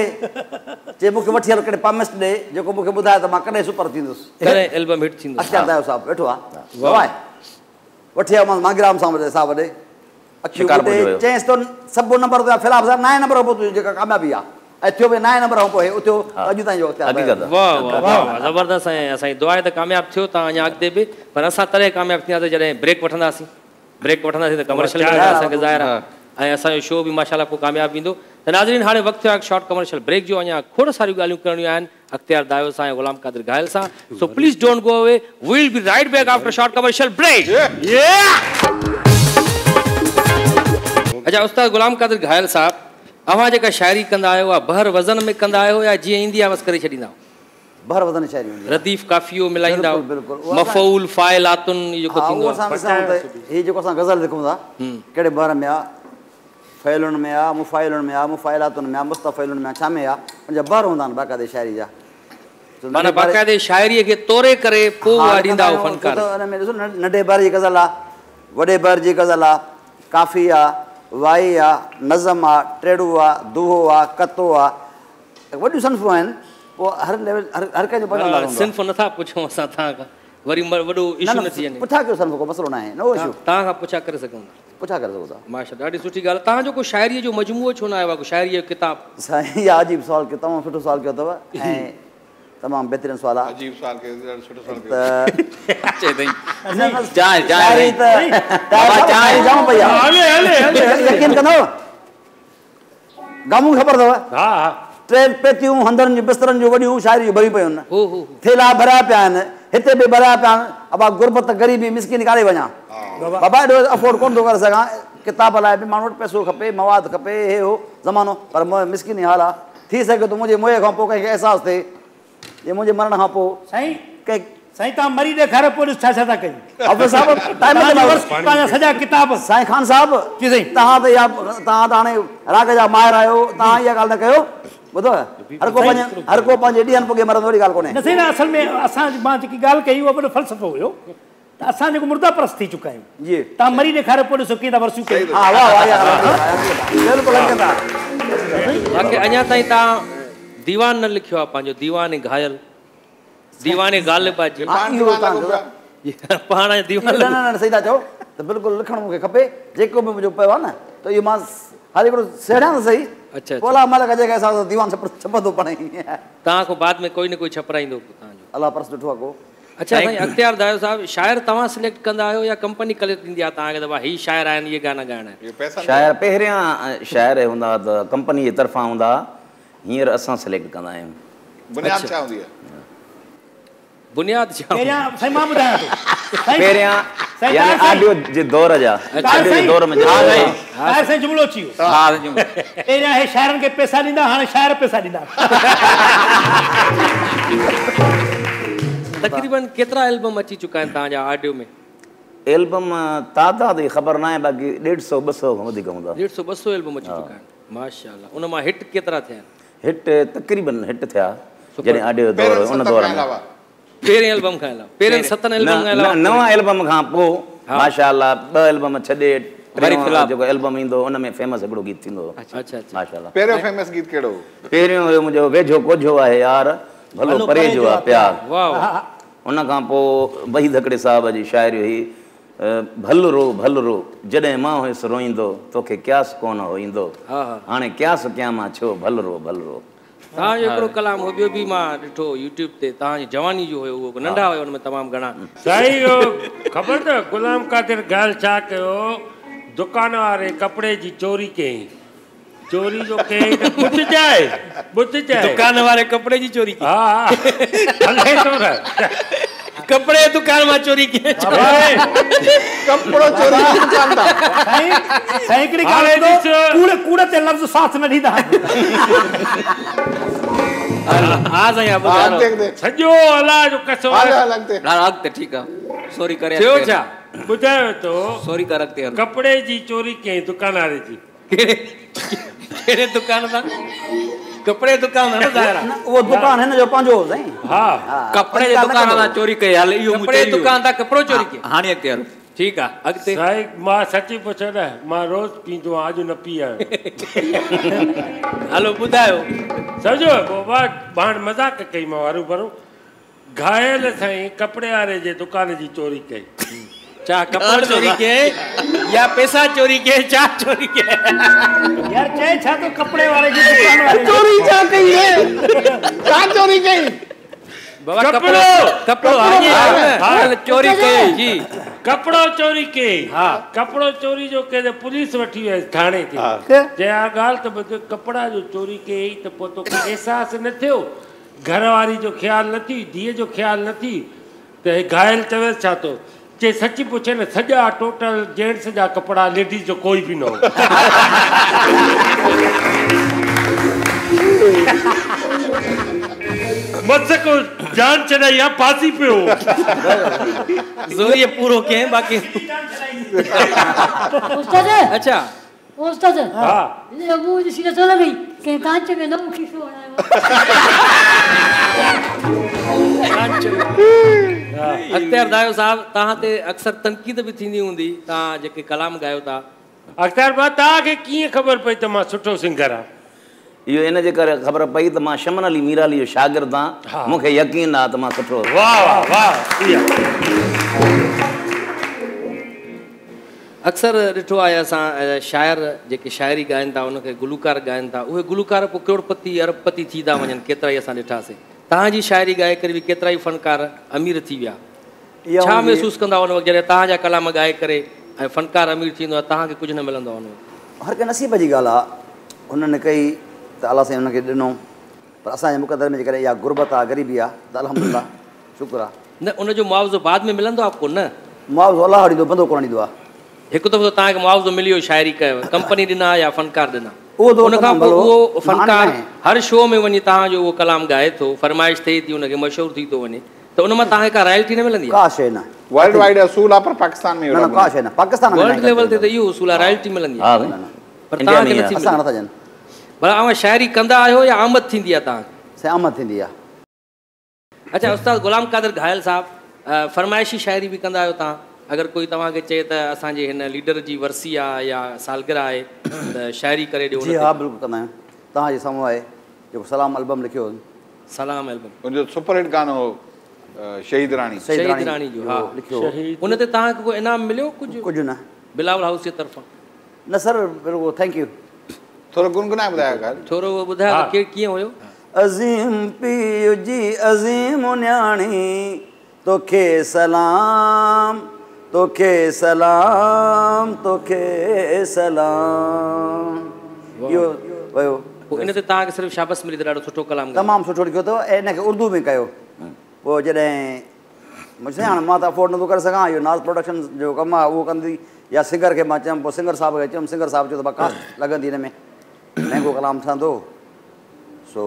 चए मूंखे वठी हल कॾहिं पामिस ॾे जेको मूंखे ॿुधाए त मां कॾहिं सुपर थींदुसि कॾहिं एल्बम हिट थींदो अख्तियार दायो साहब वेठो आहे दवाए वठी आयो मां मांगीराम सां वॾे साहब ॾे शिकारपुर जो चेंस तो सब नंबर तो फिलहाल साहब 9 नंबर हो जो कामयाबी आ एथियो पे 9 नंबर हो उतो अजु ताई जो हकीकत वाह वाह वाह जबरदस्त है असाई दुआ त कामयाब थियो ता अञा अॻिते बि पर असां तॾहिं कामयाब थिया त जॾहिं ब्रेक वठंदासीं त कमर्शियल असांखे ज़ाहिर आहे ऐं असांजो शो बि माशाल्लाह पोइ कामयाब ईंदो त नाज़रीन हाणे वक़्तु आहे शॉर्ट कमर्शियल ब्रेक जो अञा खोड़ सारियूं ॻाल्हियूं करणियूं आहिनि अख्तियार दायो सां ऐं गुलाम क़ादिर घायल सां so please don't go away we will be right back after short commercial break अच्छा उस्ताद गुलाम क़ादिर घायल साहब अवां जेका शायरी कंदा आहियो आहे बहर वज़न में कंदा आहियो या जीअं ईंदी आहे बसि करे छॾींदा आहियो बहर वज़न शायरी हूंदी आहे रदीफ़ काफ़ियो मिलाईंदा आहियो बिल्कुलु मफ़ऊल फ़ाइलातुन जेको थींदो आहे हे जेको असां गज़ल लिखूं था कहिड़े बहर में आहे फ़ैलुनि में आहे मुफ़ाइलुनि में आहे मुफ़ाइलातुनि में आहे मुस्तफ़ैलुनि में आहे छा में आहे उनजा बहर हूंदा आहिनि बाक़ाइदे शायरी जा माना बाक़ाइदे शायरीअ खे तोरे करे पोइ उहा ॾींदा आहियो फ़नकार हुन में ॾिसो नंढे बहर जी गज़ल आहे वॾे बहर जी गज़ल आहे काफ़ी आहे वाई आहे नज़म आहे टेड़ू आहे दुहो आहे कतो आहे वॾियूं सन्फ़ूं आहिनि पोइ हर लेवल हर कंहिंजो पंहिंजो सिंफ़ नथा पुछूं असां तव्हां खां वरी वॾो इशू न थी वञे पुछा कयो सन्फ़ को मसइलो न आहे नो इशू तव्हां खां पुछा करे सघूं था पुछा करे सघो था माशा ॾाढी सुठी ॻाल्हि तव्हांजो को शाइरीअ जो मजमूओ छो न आयो आहे को शाइरीअ जो किताब साईं इहा अजीब सुवालु कयो तमामु सुठो सुवालु कयो अथव ऐं तमामु बहितरीनु सुवालु आहे अजीब सवाल कयो सुठो सवाल कयो यकीन कंदव गामूं ख़बर अथव हा हा टे पेतियूं हंधनि जूं बिस्तरनि जूं वॾियूं शायरियूं भरी पियूं आहिनि थेला भरिया पिया आहिनि हिते बि भरिया पिया आहिनि अबा गुरबत ग़रीबी मिसकिनी काॾे वञा बाबा एॾो अफोर्ड कोन थो करे सघां किताब लाइ बि माण्हू वटि पैसो खपे मवाद खपे हे हो ज़मानो पर मिसकिनी हाल आहे थी सघे थो मुंहिंजे मुंहं खां पोइ कंहिंखे अहसासु थिए जे मुंहिंजे मरण खां पोइ साईं साईं तव्हां मरी ॾेखारे पोइ ॾिस छा छा था कयूं अब्दुल साहिब तव्हांजा सॼा किताब साईं खान साहिब जी साईं तव्हां त इहा तव्हां त हाणे राग जा माहिर आहियो तव्हां इहा ॻाल्हि न कयो ॿुधो हर को पंहिंजे ॾींहंनि पुगे मरंदो अहिड़ी ॻाल्हि कोन्हे न साईं न असल में असां मां जेकी ॻाल्हि कई उहा वॾो फ़लसफ़ो हुयो त असां जेको मुर्दा परस्त थी चुका आहियूं जी तव्हां मरी ॾेखारे पोइ ॾिसो कीअं था वर्सियूं कयूं हा वाह वाह बिल्कुलु बाक़ी अञा ताईं तव्हां दीवान न लिखियो आहे पंहिंजो दीवान घायल दीवान ग़ालिब आहे पाण दीवान न सही था चओ त बिल्कुलु लिखणु मूंखे खपे जेको बि मुंहिंजो पियो आहे न त इहो मां हर हिकिड़ो सेड़ियां त सही अच्छा पोला मल जेके असां दीवान छपंदो पढ़ाई तव्हां खां बाद में कोई न कोई छपराईंदो तव्हांजो अलाह परस ॾिठो आहे को अच्छा साईं अख्तियार दायो साहिब शाइर तव्हां सिलेक्ट कंदा आहियो या कंपनी कलेक्ट ॾींदी आहे तव्हांखे त भाई हीअ शाइर आहिनि इहे गाना ॻाइणा आहिनि शाइर पहिरियां शाइर हूंदा त कंपनी जे तरफ़ां हूंदा हींअर असां सिलेक्ट कंदा आहियूं बुनियाद छा हूंदी आहे बुनियाद छा पहिरियां साईं मां ॿुधायां थो पहिरियां यानी ऑडियो जे दौर जा ऑडियो जे दौर में हाणे साईं जुमिलो अची वियो हा पहिरियां हे शाइरनि खे पैसा ॾींदा हाणे शाइर पैसा ॾींदा तक़रीबन केतिरा एल्बम अची चुका आहिनि तव्हांजा ऑडियो में एल्बम तादाद जी ख़बर न आहे बाक़ी 150 200 खां वधीक हूंदा 150 200 एल्बम अची चुका आहिनि माशाअल्लाह उन मां हिट केतिरा थिया आहिनि हिट तक़रीबन हिट थिया जॾहिं ऑडियो दौर उन दौर में पहिरें एल्बम खां अलावा पहिरें 7 एल्बम खां अलावा नवां एल्बम खां पोइ माशाअल्लाह 2 एल्बम छॾे वरी फिलहाल जेको एल्बम ईंदो उन में फेमस हिकिड़ो गीत थींदो अच्छा माशाअल्लाह पहिरियों फेमस गीत कहिड़ो पहिरियों हुयो मुंहिंजो वेझो कोझो आहे यार भलो परे जो आहे प्यार वाह उन खां पोइ वही धकड़े साहिब जी शाइरी हुई भल रो जॾहिं मां हुयुसि रोईंदो तोखे क्यास कोन होईंदो हाणे क्यास कयां मां छो भल रो तव्हांजो हिकिड़ो कलाम हो ॿियो बि मां ॾिठो यूट्यूब ते तव्हांजी जवानी जो हुयो उहो नंढा हुयो हुन में तमामु घणा साईं इहो ख़बर अथव गुलाम क़ादिर ॻाल्हि छा कयो दुकान वारे कपिड़े जी चोरी कयईं चोरी जो कयईं त ॿुधजाए दुकान वारे कपिड़े जी चोरी हा हले थो न कपिड़े दुकान मां चोरी कयईं कपिड़ो चोरी दुकान था साईं हिकिड़ी ॻाल्हि कूड़े कूड़े ते लफ़्ज़ साथ न ॾींदा हा साईं सॼो अलाह जो कसो अॻिते ठीकु आहे सॉरी करे थियो छा ॿुधायो तो सॉरी कर अॻिते कपिड़े जी चोरी कयईं दुकान वारे जी कहिड़े दुकान तां कपिड़े दुकान न ज़ाहिर आहे उहो दुकान हिन जो पंहिंजो साईं हा कपिड़े जे दुकान तां चोरी कई हल इहो कपिड़े दुकान तां कपिड़ो चोरी कयो हाणे अॻिते हलो ठीकु आहे अॻिते साईं मां सची पुछो न मां रोज़ पींदो आहियां अॼु न पी आहियां हलो ॿुधायो सम्झो बाबा पाण मज़ाक कई मां वारू भरू घायल साईं कपिड़े वारे जे दुकान जी चोरी कई छा कपिड़ो चोरी कयईं या पैसा चोरी के छा चोरी के यार चए छा तो कपड़े वाले जी दुकान वाले चोरी छा कई है का चोरी कई बाबा कपड़ो हां चोरी के जी कपड़ो चोरी के कपड़ो चोरी जो के पुलिस वठी है थाने ते जे आ गाल त कपड़ा जो चोरी के त पोतो एहसास न थियो घर वारी जो ख्याल न थी धीअ जो ख्याल न थी त घायल चवे छा तो जे सची पूछे न सॼा टोटल जेंट्स जा कपड़ा लेडीज जो कोई भी न हो मसको जान चढ़ाई आ फांसी पे हो जोरिए पूरो के बाकी उस्ताद अच्छा उस्ताद हां ये मुझे सीधा चला गई के कांच में नमक खिसो बनाया अख्तियार दायो साहब तहां ते अक्सर तनकीद भी थींदी हुंदी तहां जेके कलाम गायो ता अख्तियार बा ता के कीअं ख़बर पई त मां सुठो सिंगर आ इहो इन जे करे ख़बर पई त मां शमन अली मीराली जो शागिर्द आहियां मूंखे यकीन आहे त मां सुठो वाह वाह वाह अक्सर ॾिठो आहे असां शाइर जेके शाइरी ॻाइनि था उनखे गुलूकार ॻाइनि था उहे गुलूकार पोइ करोड़पति अरबपति थी था वञनि केतिरा ई असां ॾिठासीं तव्हांजी शाइरी ॻाए करे बि केतिरा ई फ़नकार अमीर थी विया छा महसूसु कंदा उन वक़्तु जॾहिं तव्हांजा कलाम ॻाए करे ऐं फ़नकार अमीर थींदो आहे तव्हांखे कुझु न मिलंदो आहे उन वक़्तु हर कंहिं नसीब जी ॻाल्हि आहे हुननि कई त अलाह साईं हुनखे ॾिनो पर असांजे मुक़दर में जेकॾहिं इहा गुरबत आहे ग़रीबी आहे त अल्हम्दुलिल्लाह शुक्र आहे न उनजो मुआवज़ो बाद में मिलंदो आहे कोन न मुआवज़ो अलाह ॾींदो बंदो कोन ॾींदो आहे हिकु दफ़ो तव्हांखे मुआवज़ो मिलियो शाइरी कयो कंपनी ॾिना या फ़नकार ॾिना उहो उन खां पोइ उहो फ़नकार हर शो में वञी तव्हांजो उहो कलाम ॻाए थो फरमाइश थिए थी उनखे मशहूरु थी थो वञे त उन मां तव्हांखे का रॉयल्टी न मिलंदी का शइ न वर्ल्ड वाइड असूल आहे पर पाकिस्तान में न का शइ न पाकिस्तान में वर्ल्ड लेवल ते त इहो उसूल आहे रॉयल्टी मिलंदी आहे पर तव्हांखे नथी असां नथा ॾियनि भला अवां शाइरी कंदा आहियो या आमद थींदी आहे तव्हांखे साईं आमद थींदी आहे अच्छा उस्ताद गुलाम कादिर घायल साहब फरमाइशी शाइरी बि कंदा आहियो तव्हां अगरि कोई तव्हांखे चए त असांजे हिन लीडर जी वरसी आहे या सालगिरह आहे त शाइरी करे ॾियो जी हा बिल्कुलु कंदा आहियूं तव्हांजे साम्हूं आहे जेको सलाम एल्बम लिखियो सलाम एल्बम उनजो सुपर हिट गानो शहीद राणी जो हा लिखियो उन ते तव्हांखे कोई इनाम मिलियो कुझु न बिलावल हाउस जे तरफ़ां न सर बिल्कुलु थैंक यू थोरो गुनगुनाए ॿुधायो थोरो ॿुधायो त कीअं हुयो अज़ीम पीउ जी अज़ीम न्याणी तोखे सलाम तोखे सलाम तोखे सलाम इहो वियो पोइ इन ते तव्हांखे सिर्फ़ु शाबस मिली त ॾाढो सुठो कलाम तमामु सुठो लिखियो अथव ऐं हिनखे उर्दू में कयो पोइ जॾहिं मुंहिंजे हाणे मां त अफोर्ड नथो करे सघां इहो नाज़ प्रोडक्शन जो कमु आहे उहो कंदी या सिंगर खे मां चयुमि पोइ सिंगर साहिब खे चयुमि सिंगर साहिब चयो त भाई कास्ट लॻंदी हिन में महांगो कलाम ठहंदो सो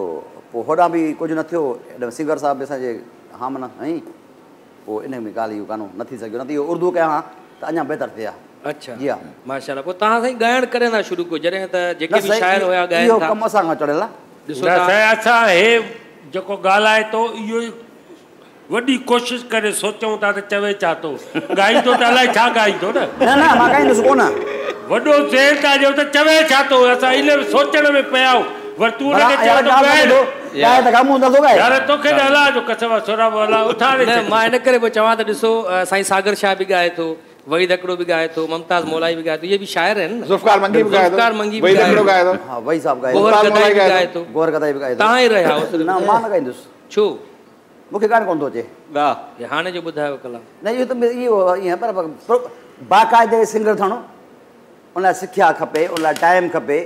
पोइ होॾां बि कुझु न थियो हेॾा सिंगर साहिब बि असांजे हा माना हई पोइ इन में ॻाल्हि इहो कानो न थी सघियो न त इहो उर्दू कयां हा त अञा बहितर थिया अच्छा जी हा माशाल्लाह पोइ तव्हां साईं ॻाइणु करे था शुरू कयो जॾहिं त जेके बि शाइर हुया ॻाइनि इहो था कमु असां खां चढ़ियल आहे ॾिसो न साईं असां हे जेको ॻाल्हाए थो इहो ई वॾी कोशिशि करे सोचूं था त चवे छा थो ॻाईंदो त अलाए छा ॻाईंदो न न मां ॻाईंदुसि कोन वॾो ज़हन था ॾियो त चवे छा थो असां इन सोचण में पिया आहियूं वर तूं हुनखे चयो त यार तोखे न हला जो कसम सोरा हला उथारे मां इन करे पोइ चवां त ॾिसो साईं सागर शाह बि ॻाए थो वहीद हिकिड़ो बि ॻाए थो मुमताज़ मौलाई बि ॻाए थो इहे बि शाइर आहिनि न ज़ुल्फ़कार मंगी बि ॻाए थो ज़ुल्फ़कार मंगी बि वहीद हिकिड़ो ॻाए थो हा वही साहब गोहर गदाई बि ॻाए थो गोहर गदाई बि ॻाए थो तव्हां ई रहिया हो न मां न ॻाईंदुसि छो मूंखे ॻाइणु कोन थो अचे हे हाणे जो ॿुधायो कलाम न इहो त इहो ईअं पर बाक़ाइदे सिंगर थियणो उन लाइ सिखिया खपे उन लाइ टाइम खपे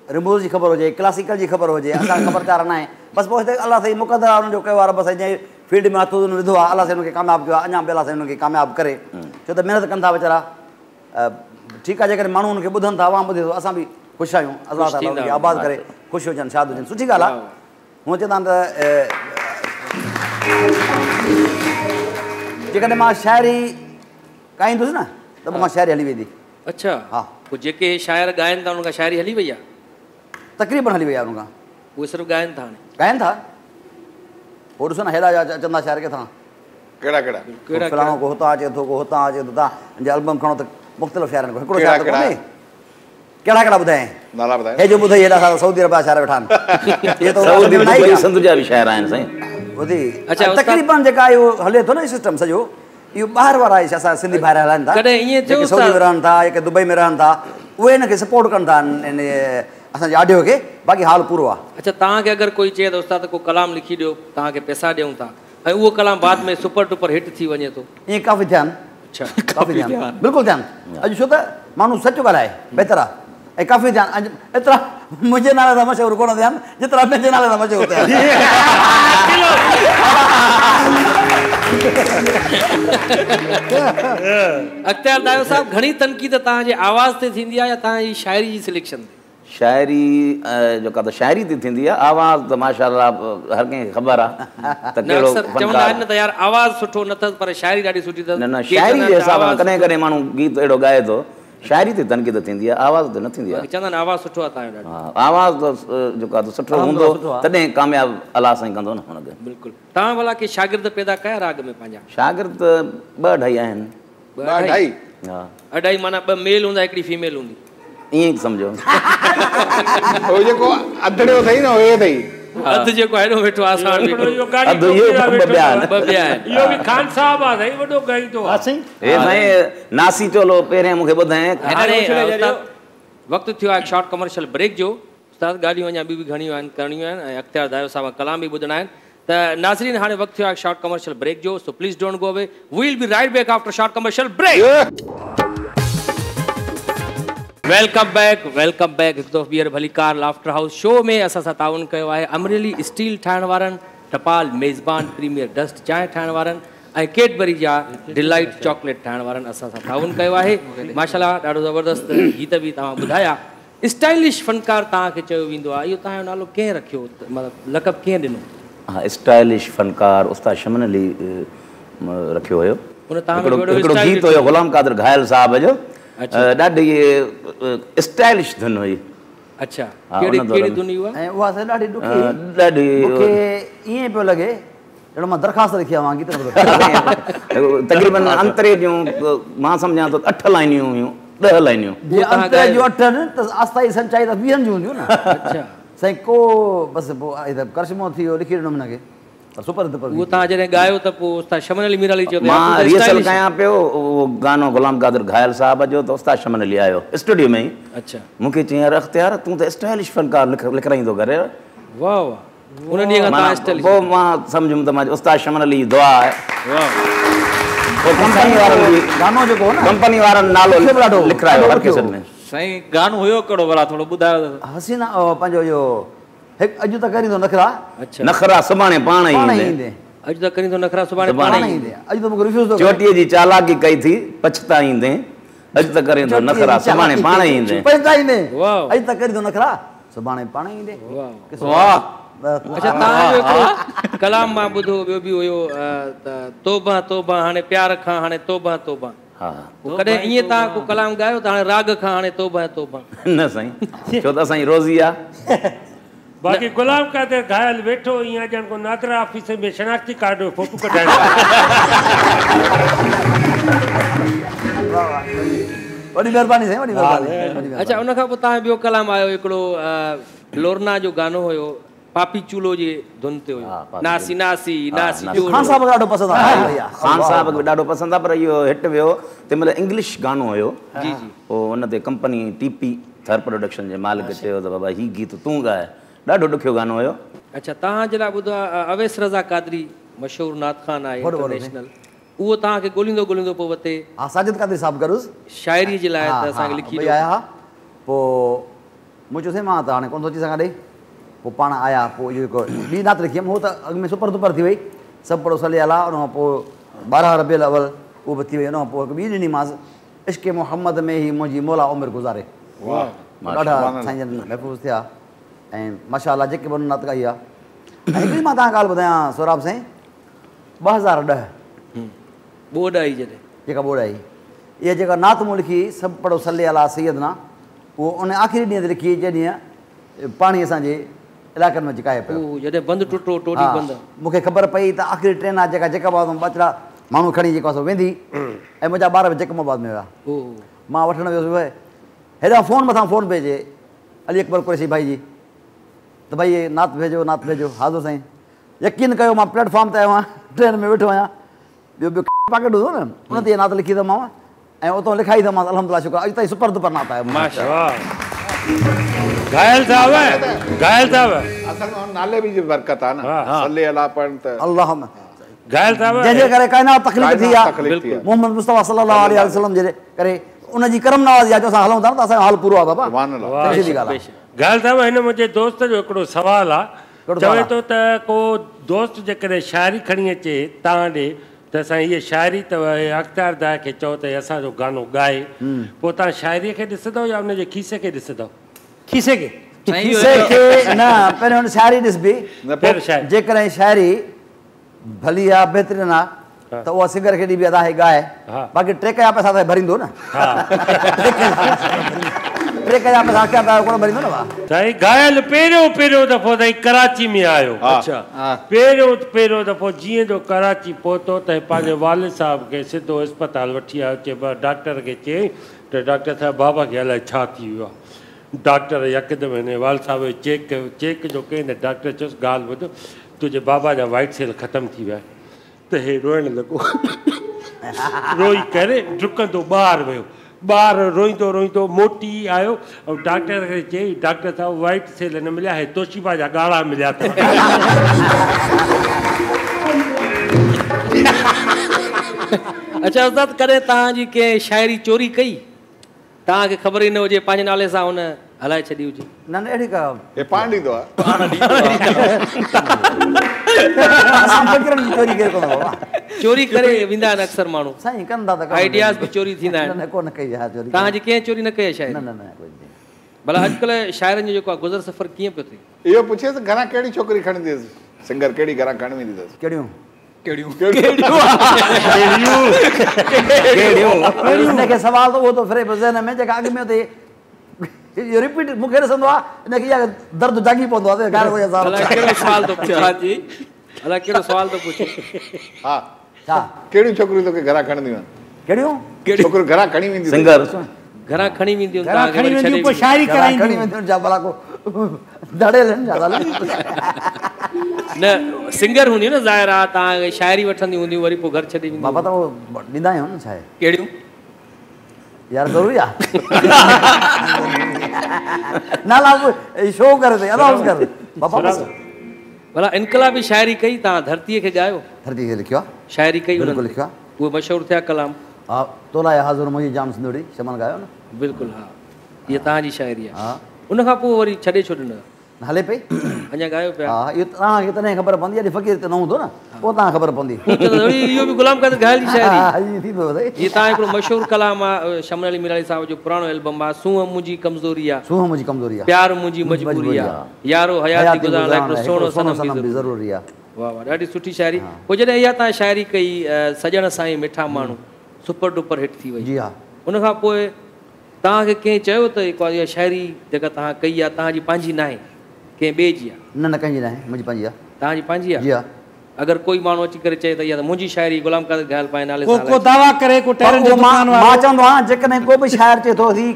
रिमोज़ जी ख़बर हुजे क्लासिकल जी ख़बर हुजे असांखे ख़बरदार न आहे बसि पोइ हिते अलाह साईं मुक़दर आहे हुनजो कयो आहे बसि जंहिं फील्ड में हथु विधो आहे अलाह साईं हुनखे कामयाबु कयो आहे अञा बि अलाह साईं हुनखे कामयाबु करे छो त महिनत कंदा वीचारा ठीकु आहे जेकॾहिं माण्हू हुनखे ॿुधनि था आवाम ॿुधे थो असां बि ख़ुशि आहियूं अलाह ताला हुनखे आबाद करे ख़ुशि हुजनि शाद हुजनि सुठी ॻाल्हि आहे हूअं चवंदा आहिनि त जेकॾहिं मां शाइरी ॻाईंदुसि न त पोइ मां शाइरी हली वेंदी अच्छा हा पोइ जेके शाइर ॻाइनि था उन खां शाइरी हली वई आहे तक़रीबन हली वई आहे हुन खां उहे सिर्फ़ु ॻाइनि था हाणे ॻाइनि था पोइ ॾिसो न हेॾा चवंदा शाइर किथां कहिड़ा कहिड़ा फलाणो को हुतां अचे थो को हुतां अचे थो तव्हां एल्बम खणो त मुख़्तलिफ़ शाइरनि खां हिकिड़ो शाइर कोन्हे कहिड़ा कहिड़ा ॿुधाए नाला ॿुधाए हे जो ॿुधाई हेॾा सारा सऊदी अरब जा शाइर वेठा आहिनि सिंध जा बि शाइर आहिनि साईं ॿुधी तक़रीबन जेका इहो हले थो न सिस्टम सॼो इहो ॿाहिरि वारा असां सिंधी ॿाहिरि हलाइनि था कॾहिं ईअं थियो जेके सऊदी में रहनि था जेके दुबई में रहनि था उहे हिनखे सपोर्ट कनि था इन असांजे ऑडियो खे बाक़ी हाल पूरो आहे अच्छा तव्हांखे अगरि कोई चए त उस्ताद को कलाम लिखी ॾियो तव्हांखे पैसा ॾियूं था ऐं उहो कलाम बाद में सुपर डुपर हिट थी वञे थो ईअं काफ़ी थिया आहिनि अच्छा काफ़ी थिया आहिनि बिल्कुलु थिया आहिनि अॼु छो त माण्हू सचो ॻाल्हाए बहितर आहे ऐं काफ़ी थिया आहिनि अॼु एतिरा मुंहिंजे नाले सां मशहूरु कोन थिया आहिनि जेतिरा पंहिंजे नाले सां मशहूरु थिया अख़्तियार दायो साहब घणी तनक़ीद तव्हांजे आवाज़ ते थींदी आहे या तव्हांजी शाइरी जी सिलेक्शन ते शाइरी जेका त शाइरी थी थींदी आहे आवाज़ त माशाअल्लाह हर कंहिंखे ख़बर आहे त कहिड़ो चवंदा आहिनि न त यार आवाज़ सुठो न अथसि पर शाइरी ॾाढी सुठी अथसि न शाइरी जे हिसाब सां कॾहिं कॾहिं माण्हू गीत अहिड़ो ॻाए थो शाइरी ते तनक़ीद थींदी आहे आवाज़ त न थींदी आहे चवंदा आहिनि आवाज़ सुठो आहे तव्हांजो ॾाढो आवाज़ त जेको आहे त सुठो हूंदो तॾहिं कामयाबु अलाह साईं कंदो न हुनखे बिल्कुलु तव्हां भला के शागिर्द पैदा कया राग में पंहिंजा शागिर्द ॿ अढाई आहिनि हा अढाई माना ॿ मेल हूंदा हिकिड़ी फीमेल हूंदी ईअं ई सम्झो उहो जेको अधड़ियो अथई न उहे अथई अधु जेको हेॾो वेठो आहे असां वटि हिकिड़ो इहो गाड़ी अधु इहो ॿ ॿिया आहिनि ॿ ॿिया आहिनि इहो बि खान साहब आहे साईं वॾो ॻाईंदो आहे हे साईं नासी चोलो पहिरियों मूंखे ॿुधाए हाणे वक़्तु थियो आहे शॉर्ट कमर्शियल ब्रेक जो उस्ताद ॻाल्हियूं अञा ॿियूं बि घणियूं आहिनि करणियूं आहिनि ऐं अख़्तियार दायो साहब कलाम बि ॿुधणा आहिनि त नाज़रीन हाणे वक़्तु थियो आहे शॉर्ट कमर्शियल ब्रेक जो so please don't go away we will be right back after short commercial break welcome back हिकु दफ़ो ॿीहर भली कार लाफ्टर हाउस शो में असां सां ताउन कयो आहे अमरेली स्टील ठाहिण वारनि टपाल मेज़बान प्रीमियर डस्ट चांहि ठाहिण वारनि ऐं कैडबरी जा डिलाइट चॉकलेट ठाहिण वारनि असां सां ताउन कयो आहे माशाल्लाह ॾाढो ज़बरदस्त गीत बि तव्हां ॿुधाया स्टाइलिश फनकार तव्हांखे चयो वेंदो आहे इहो तव्हांजो नालो कंहिं रखियो मतिलबु लक़ब कीअं ॾिनो हा स्टाइलिश फनकार उस्ताद शमन अली रखियो हुयो हिकिड़ो गीत हुयो ग़ुलाम कादिर घायल साहब जो ॾाढी स्टाइलिश धुन हुई अच्छा कहिड़ी धुन हुई ऐं उहा ॾाढी ॾुखी मूंखे ईअं पियो लॻे ॼणो मां दरख़्वास्त लिखी आहे गीत तक़रीबन अंतरे जूं मां सम्झां थो 8 लाइनियूं हुयूं 10 लाइनियूं अंतरे जूं 8 त आस्थाई सचाई त 20 जूं हूंदियूं न अच्छा साईं को बसि पोइ करिश्मो थी वियो लिखी ॾिनो हुनखे सुपर उहो तव्हां जॾहिं ॻायो त पोइ उस्ताद शमन अली मीर अली चयो मां रिहर्सल कयां पियो उहो गानो ग़ुलाम कादिर घायल साहब जो त उस्ताद शमन अली आयो स्टूडियो में ई अच्छा मूंखे चई यार अख़्तियार तूं त स्टाइलिश फनकार लिखाईंदो करे वाह वाह उन ॾींहं खां तव्हां स्टाइलिश पोइ मां सम्झुमि त मां उस्ताद शमन अली जी दुआ आहे पोइ कंपनी वारनि गानो जेको कंपनी वारनि नालो लिखायो हर कैसेट में साईं गानो हुयो कहिड़ो भला थोरो ॿुधायो हसीना पंहिंजो इहो हिकु अॼु त करींदो नखरा नखरा सुभाणे पाण ई ईंदे अॼु त करींदो नखरा सुभाणे पाण ई ईंदे अॼु त मूंखे रिफ्यूज़ थो चोटीअ जी चालाकी कई थी पछताईंदे अॼु त करींदो नखरा सुभाणे पाण ई ईंदे पछताईंदे अॼु त करींदो नखरा सुभाणे पाण ई ईंदे वाह अच्छा तव्हांजो हिकिड़ो कलाम मां ॿुधो ॿियो बि हुयो तोबा तोबा हाणे प्यार खां हाणे तोबा तोबा हा कॾहिं ईअं तव्हां को कलाम ॻायो त हाणे राग खां हाणे तोबा तोबा न साईं छो त असांजी रोज़ी आहे बाक़ी ग़ुलाम कादिर घायल वेठो ईअं ॼण को नादरा ऑफिस में शनाख्ती कार्ड जो फोटो कढाइण वॾी महिरबानी साईं वॾी महिरबानी अच्छा उन खां पोइ तव्हां ॿियो कलाम आयो हिकिड़ो लोरना जो गानो हुयो पापी चूलो जे धुन ते हुयो नासी नासी नासी खान साहब ॾाढो पसंदि आहे खान साहब खे ॾाढो पसंदि आहे पर इहो हिट वियो तंहिं महिल इंग्लिश गानो हुयो जी जी पोइ हुन ते कंपनी टीपी थर प्रोडक्शन जे मालिक चयो त बाबा हीउ गीत तूं ॻाए ॾाढो ॾुखियो गानो हुयो अच्छा तव्हांजे लाइ ॿुधो आहे अवैस रज़ा कादरी मशहूरु नात खान आहे इंटरनेशनल उहो तव्हांखे ॻोल्हींदो पोइ वते हा साजिद कादरी साहब करुसि शाइरी जे लाइ त असांखे लिखी आया हा पोइ मूं चयोसीं मां त हाणे कोन थो अची सघां ॾेई पोइ पाण आया पोइ इहो जेको ॿी नात लिखी हुअमि उहो त अॻु में सुपर दुपर थी वई सभु पढ़ो सली आला उन खां पोइ 12 रबियल अवल उहो बि थी वई उन खां पोइ हिकु ॿी ॾिनीमांसि इश्क़ मोहम्मद में ई मुंहिंजी मौला उमिरि गुज़ारे ॾाढा साईं जन महफ़ूज़ थिया ऐं माशाअल्लाह जेके बि उन नात ॻाई आहे ऐं हिकिड़ी मां तव्हां ॻाल्हि ॿुधायां सोराब साईं 2010 ॿोॾ आई जॾहिं जेका ॿोॾ आई इहा जेका नात मूं लिखी सभु पढ़ो सली आला सैयदना उहो उन आख़िरी ॾींहं ते लिखी जंहिं ॾींहुं पाणी असांजे इलाइक़नि में चिकाए पियो जॾहिं बंदि टुटो टोड़ी बंदि मूंखे ख़बर पई त आख़िरी ट्रेन आहे जेका जैकाबाद में ॿचड़ा माण्हू खणी जेको आहे वेंदी ऐं मुंहिंजा ॿार बि जैकमाबाद में हुआ मां वठणु वियुसि उहे हेॾा फ़ोन मथां फ़ोन पिए अली अकबर कुरैशी भाई जी त भई इहे नात भेजो हाज़ुर साईं यकीन कयो मां प्लेटफॉर्म ते आयो आहियां ट्रेन में वेठो आहियां ॿियो पैकेट हूंदो न उन ते नात लिखी दमांव ऐं उतां लिखाई दमांसि अल्हम्दुलिल्लाह शुक्र अॼु ताईं सुपर दुपर नात आहे माशाल्लाह घायल साहब असल में नाले भी जी बरकत आहे न सल्ले अला पढ़ त अल्लाह घायल साहब जंहिंजे करे काइनात तकलीफ़ थी आहे मोहम्मद मुस्तफ़ा सल्लल्लाहु अलैहि वसल्लम जे करे उनजी करम नवाज़ी आहे जो असां हलूं था न त असांजो हाल पूरो आहे बाबा सीधी ॻाल्हि आहे घायल साहब हिन मुंहिंजे दोस्त जो हिकिड़ो सुवालु आहे चवे थो त को दोस्त जेकॾहिं शाइरी खणी अचे तव्हां ॾे त असां इहा शाइरी अथव अख़्तियार दाए खे चओ त असांजो गानो ॻाए पोइ तव्हां शाइरीअ खे ॾिसंदव या उनजे खीसे खे ॾिसंदव खीसे खे न पहिरियों हुन शाइरी ॾिसबी जेकॾहिं शाइरी भली आहे बहितरीन आहे त उहा सिंगर खे ॾिबी अदा ॻाए बाक़ी ट्रेक जा पैसा त भरींदो न ट्रेक जा पैसा अॻियां पिया कोन भरींदो न साईं घायल पहिरियों दफ़ो साईं कराची में आयो पहिरियों दफ़ो जीअं जो कराची पहुतो त पंहिंजे वालिद साहिब खे सिधो अस्पताल वठी आयो चए डॉक्टर खे चयईं त डॉक्टर साहिब बाबा खे अलाए छा थी वियो आहे डॉक्टर यकदमि हिन वाल साहिब चेक जो कयईं त डॉक्टर चयोसि ॻाल्हि ॿुधो तुंहिंजे बाबा जा वाइट सेल ख़तमु थी विया त हे रोइण लॻो रोई करे डुकंदो ॿाहिरि वियो ॿार रोईंदो मोटी आयो ऐं डॉक्टर खे चई डॉक्टर साहिब वाइट सेल न मिलिया हे तोशीबा जा ॻाढ़ा मिलिया अथव अच्छा उस्ताद कॾहिं तव्हांजी कंहिं शाइरी चोरी कई तव्हांखे ख़बर ई न हुजे पंहिंजे नाले सां हुन हलाए छॾी हुजे न अहिड़ी का हे पाण ॾींदो आहे चोरी करे वेंदा आहिनि अक्सर माण्हू साईं कंदा त आइडियाज़ बि चोरी थींदा आहिनि कोन कई आहे चोरी तव्हांजी कंहिं चोरी न कई आहे शायदि न कोई भला अॼुकल्ह शाइरनि जो जेको आहे गुज़र सफ़र कीअं पियो थिए इहो पुछेसि घरां कहिड़ी छोकिरी खणंदी अथसि सिंगर कहिड़ी घरां खणी वेंदी अथसि कहिड़ियूं हिनखे सवाल त उहो थो फिरे ज़हन में जेका अॻु में हुते इहो रिपीट मूंखे ॾिसंदो आहे हिनखे इहा दर्द जागी पवंदो आहे कहिड़ो सवाल थो पुछे हा छा कहिड़ियूं छोकिरियूं तोखे घरां खणंदियूं आहिनि कहिड़ियूं छोकिरियूं घरां खणी वेंदियूं सिंगर घरां खणी वेंदियूं पोइ शाइरी खणी वेंदियूं जा भला को दड़ियल न सिंगर हूंदियूं न ज़ाहिर आहे तव्हां शाइरी वठंदी हूंदियूं वरी पोइ घर छॾे वेंदियूं बाबा त उहो ॾींदा आहियूं न छा आहे कहिड़ियूं यार ज़रूरी आहे नाला शो करे अनाउंस कर बाबा भला इनकलाबी शाइरी कई तव्हां धरतीअ खे ॻायो धरती खे लिखियो आहे शाइरी कई बिल्कुलु लिखियो आहे उहे मशहूरु थिया कलाम हा तोला हाज़ुर मुंहिंजी जान सिंधुड़ी शमन ॻायो न बिल्कुलु हा इहा तव्हांजी शाइरी आहे हा उनखां पोइ वरी छॾे छो ॾिनो हले पई अञा ॻायो पिया हा इहो तव्हांखे तॾहिं ख़बर पवंदी अॼु फ़क़ीर त न हूंदो न पोइ तव्हांखे ख़बर पवंदी इहो बि गुलाम क़ादिर घायल जी शाइरी थींदो हीअ तव्हां हिकिड़ो मशहूरु कलाम आहे शमन अली मीराणी साहिब जो पुराणो एल्बम आहे सूंहं मुंहिंजी कमज़ोरी आहे प्यार मुंहिंजी मजबूरी आहे यारो हयाती गुज़ारण लाइ हिकिड़ो सुहिणो सनम बि ज़रूरी आहे वाह वाह ॾाढी सुठी शाइरी पोइ जॾहिं इहा तव्हां शाइरी कई सजण साईं मिठा माण्हू सुपर डुपर हिट थी वई जी हा उनखां पोइ तव्हांखे कंहिं चयो त इहा शाइरी जेका तव्हां कई आहे तव्हांजी पंहिंजी न आहे कंहिं ॿिए जी आहे न कंहिंजी न आहे मुंहिंजी पंहिंजी आहे तव्हांजी पंहिंजी आहे जी हा अगरि कोई माण्हू अची करे चए त इहा त मुंहिंजी शाइरी गुलाम क़ादिर घायल पाए नाले को दावा करे को टैलेंट जो मां चवंदो आहियां जेकॾहिं को बि शाइर चए थो ही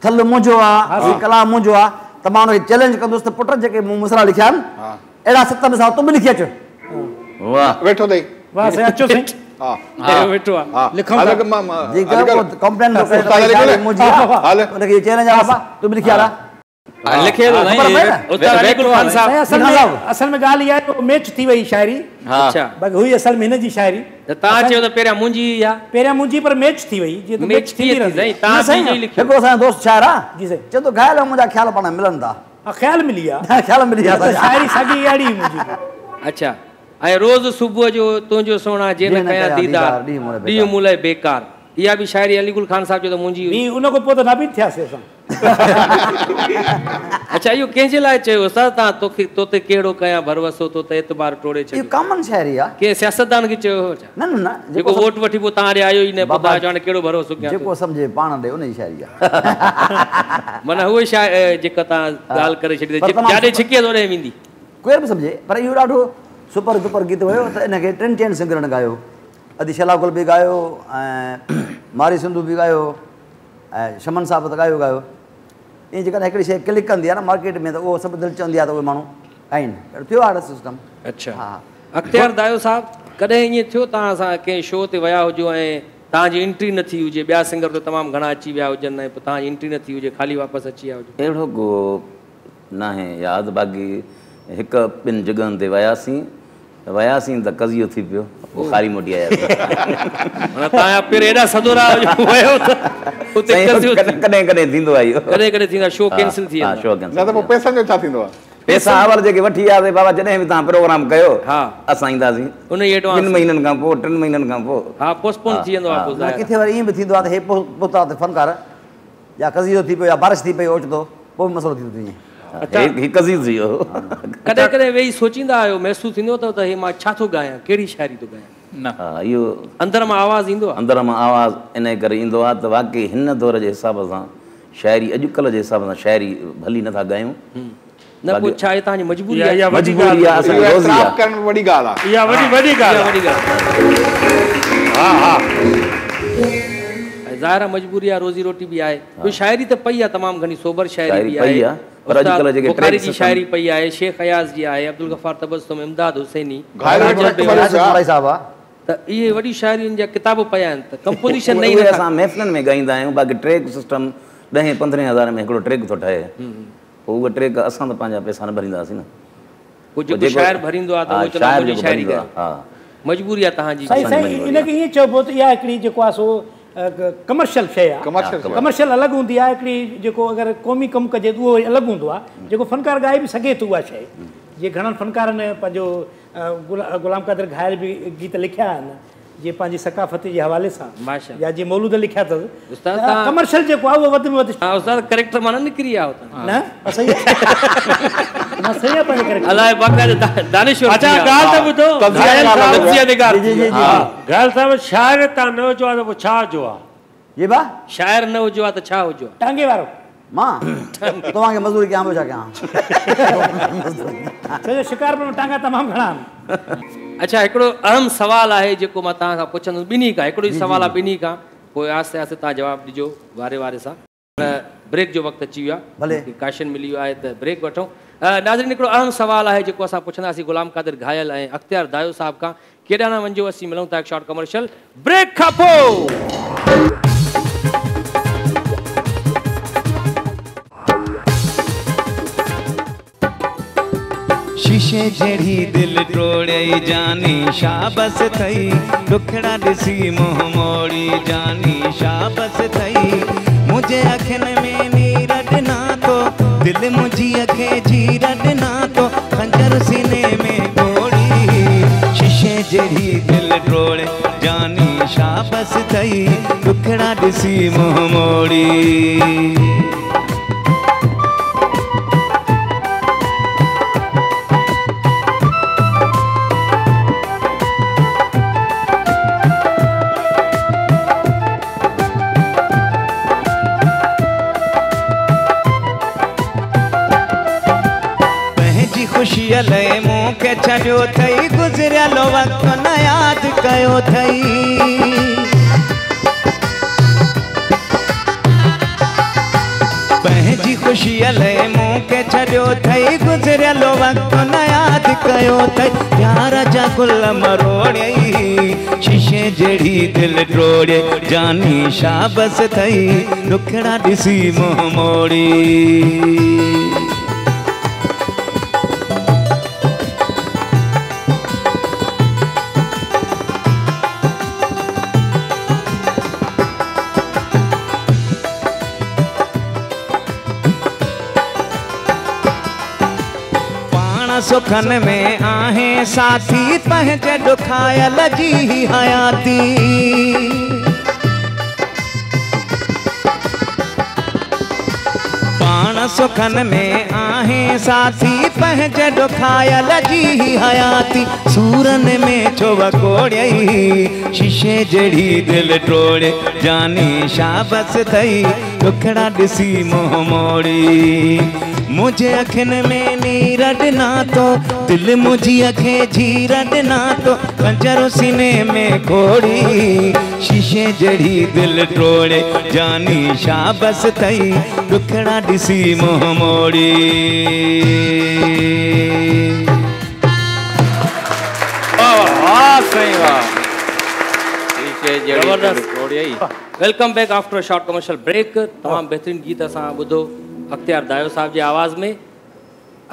थल मुंहिंजो आहे कलाम मुंहिंजो आहे त मां हुनखे चैलेंज कंदुसि त पुट जेके मूं मुसरा लिखिया आहिनि अहिड़ा 7 मिसाल तूं बि लिखी अचु वाह वेठो अथई वाह साईं अचो साईं हा वेठो आहे लिखूं कंप्लेन हुनखे चैलेंज आहे बाबा तूं बि लिखी आला लिखे असल में ॻाल्हि इहा आहे मैच थी वई शाइरी अच्छा बाक़ी हुई असल में हिन जी शाइरी त तव्हां चयो त पहिरियां मुंहिंजी या पहिरियां मुंहिंजी पर मैच थी वई जीअं मैच थी वई तव्हां पंहिंजो ई लिखियो हिकिड़ो असांजो दोस्त शाइर आहे जी साईं चए थो घायल मुंहिंजा ख़्याल पाण मिलनि था ख़्याल मिली आहे शाइरी साॻी अहिड़ी मुंहिंजी अच्छा ऐं रोज़ सुबुह जो तुंहिंजो सोना जे न कयां दीदार ॾींहुं मूं लाइ बेकार इहा बि शाइरी अलीगुल खान साहिब जो त मुंहिंजी उन खां पोइ त नाबीद थियासीं असां अच्छा इहो कंहिंजे लाइ चयो असां तव्हां तोते कहिड़ो कयां भरवसो तो त एतबार टोड़े छॾियो कॉमन शाइरी आहे कंहिं सियासतदान खे चयो न न न जेको वोट वठी पोइ तव्हां ॾे आयो ई न ॿुधायो हाणे कहिड़ो भरोसो कयां जेको सम्झे पाण ॾे उन जी शाइरी आहे माना उहे जेका तव्हां ॻाल्हि करे छॾी जाॾे छिके थो ॾे वेंदी कोई बि सम्झे पर इहो ॾाढो सुपर दुपर गीत हुयो त हिनखे 3 सिंगरनि ॻायो अदी शलाकुल बि ॻायो ऐं मारी सिंधू बि ॻायो ऐं शमन साहिब त ॻायो ईअं जेकॾहिं हिकिड़ी शइ क्लिक कंदी आहे न मार्केट में त उहो सभु दिलि चवंदी आहे त उहे माण्हू आहिनि थियो आहे सिस्टम अच्छा हा अख़्तियार दायो साहिब कॾहिं ईअं थियो तव्हां सां कंहिं शो ते विया हुजो ऐं तव्हांजी एंट्री न थी हुजे, ॿिया सिंगर त तमामु घणा अची विया हुजनि ऐं पोइ तव्हांजी एंट्री न थी हुजे, ख़ाली वापसि अची विया हुजो? अहिड़ो को न आहे यादि, बाक़ी हिकु ॿिनि जॻहियुनि ते वियासीं त कज़ियो थी पियो, पोइ ख़ाली मोटी आयासीं। तव्हांजा पेर एॾा सदोरा कॾहिं कॾहिं थींदो आहे इहो, कॾहिं कॾहिं थींदो आहे, शो कैंसिल थी वेंदो। Show cancel. न त पोइ पैसनि जो छा थींदो आहे? पैसा अवल जेके वठी वियासीं बाबा, जॾहिं बि तव्हां प्रोग्राम कयो असां ईंदासीं उन जी एडवांस 2 महीननि खां पोइ 3 महीननि खां पोइ। हा, पोस्टपोन थी वेंदो आहे। किथे वरी ईअं बि थींदो आहे त हे पहुता त फनकार या कज़ियो थी पियो या बारिश थी पई ओचितो, पोइ बि मसइलो थींदो ईअं। कज़ी थी वियो। कॾहिं कॾहिं वेही सोचींदा आहियो, महसूसु थींदो अथव त हे मां छा थो ॻायां, कहिड़ी शाइरी थो ॻायां? न, हा, इहो अंदर मां आवाज़ु ईंदो आहे। अंदर मां आवाज़ु इन करे ईंदो आहे त वाक़ई हिन दौर जे हिसाब सां शाइरी, अॼुकल्ह जे हिसाब सां शाइरी भली नथा ॻायूं। न पोइ छा आहे तव्हांजी मजबूरी आहे? मजबूरी आहे, असांजी रोज़ी आहे। करण में वॾी ॻाल्हि आहे। इहा वॾी ॻाल्हि आहे। हा हा, ज़ाहिर आहे मजबूरी आहे, रोज़ी रोटी बि आहे। कोई शाइरी त पई आहे, तमामु घणी सोबर शाइरी बि पई आहे, पर अॼुकल्ह जेके बुखारी जी शाइरी पई आहे, शेख अयाज़ जी आहे, अब्दुल गफ़ार तबस्सुम, इमदाद हुसैनी, त इहे वॾी शाइरियुनि जा किताब पिया आहिनि, त कंपोज़िशन नई असां महफ़िलनि में ॻाईंदा आहियूं। बाक़ी ट्रैक सिस्टम 10-15 हज़ार में हिकिड़ो ट्रैक थो ठहे, पोइ उहा ट्रैक असां त पंहिंजा पैसा न भरींदासीं न। पोइ जेको शाइर भरींदो आहे त उहो चवंदो आहे शाइरी कयो। हा, मजबूरी आहे तव्हांजी। साईं इनखे ईअं चइबो त इहा हिकिड़ी जेको आहे सो कमर्शियल शइ आहे। कमर्शियल अलॻि हूंदी आहे, हिकिड़ी जेको अगरि क़ौमी कमु कजे त उहो अलॻि हूंदो आहे, जेको फनकार ॻाए बि सघे थो उहा शइ। जीअं घणनि फनकारनि पंहिंजो गुलाम क़ादिर घायल बि गीत लिखिया आहिनि, जीअं पंहिंजी सकाफ़त जे हवाले सां, या जीअं मौलूद लिखिया अथसि। कमर्शियल जेको आहे उहो वधि में वधि करेक्टर मां न निकिरी विया न सही आहे पंहिंजे करेक्टर। अलाए दानिश्वर। अच्छा, ॻाल्हि त ॿुधो, ॻाल्हि साहिब, शाइर तव्हां न हुजो आहे त पोइ छा हुजो आहे? जी बा, शाइर न हुजो आहे त छा हुजो? टांगे वारो। मां तव्हांखे मज़दूरी कयां, ॿियो छा कयां? सॼो शिकारपुर में टांगा तमामु घणा आहिनि। अच्छा, हिकिड़ो अहम सुवालु आहे जेको मां तव्हां खां पुछंदुसि, ॿिन्ही खां हिकिड़ो ई सुवालु आहे, ॿिन्ही खां पोइ आहिस्ते आहिस्ते तव्हां जवाबु ॾिजो वारे वारे सां। ब्रेक जो वक़्तु अची वियो आहे, भले काशन मिली वियो आहे त ब्रेक वठूं। नाज़रीन, हिकिड़ो अहम सुवालु आहे जेको असां पुछंदासीं गुलाम क़ादिर घायल ऐं अख़्तियार दायो साहिब खां। केॾा न वञो, असीं मिलूं था हिकु शॉर्ट कमर्शियल ब्रेक खां पोइ। शीशे जहिड़ी दिल टोड़े जानी शाबस थई, दुखड़ा ॾिसी मुंह मोड़ी जानी शाबस थई। मुझे अखियुनि में नीर ॾिना तो, दिल मुंहिंजी अखे जीर ॾिना तो, खंजर सीने में गोड़ी। शीशे जहिड़ी दिल टोड़े जानी शाबस थई, दुखड़ा ॾिसी मुंह मोड़ी। खुशिया लय मुँह के छॾियो थई, गुज़रियल वक़्तु न यादि कयो थई। पंहिंजी खुशिया लय मुँह के छॾियो थई, गुज़रियल वक़्तु न यादि कयो थई। प्यार जा गुल मरोड़ई, शीशे जहिड़ी दिल टोड़े जानी शाबस थई, दुखड़ा ॾिसी मुंह मोड़ी। सुखन में आहे साथी, पंहिंजे दुखायल जी हयाती। पाण सुखन में आहे साथी, पंहिंजे दुखायल जी हयाती। सूरन में छो वकोड़ई, शीशे जहिड़ी दिल टोड़े जानी शाबस थई, दुखड़ा ॾिसी मुंह मोड़ी। मुझे अखियुनि में नीर ॾिना तो, दिल मुंहिंजी अखे जीर ॾिना तो, खंजर सीने में गोड़ी। शीशे जहिड़ी दिल टोड़े जानी शाबस थई, दुखड़ा ॾिसी मुंह मोड़ी। वाह वाह सही वाह शीशे जड़ी welcome back after short commercial break. तमाम बेहतरीन गीत असां ॿुधो अख्तियार दायो साहब जी आवाज़ में।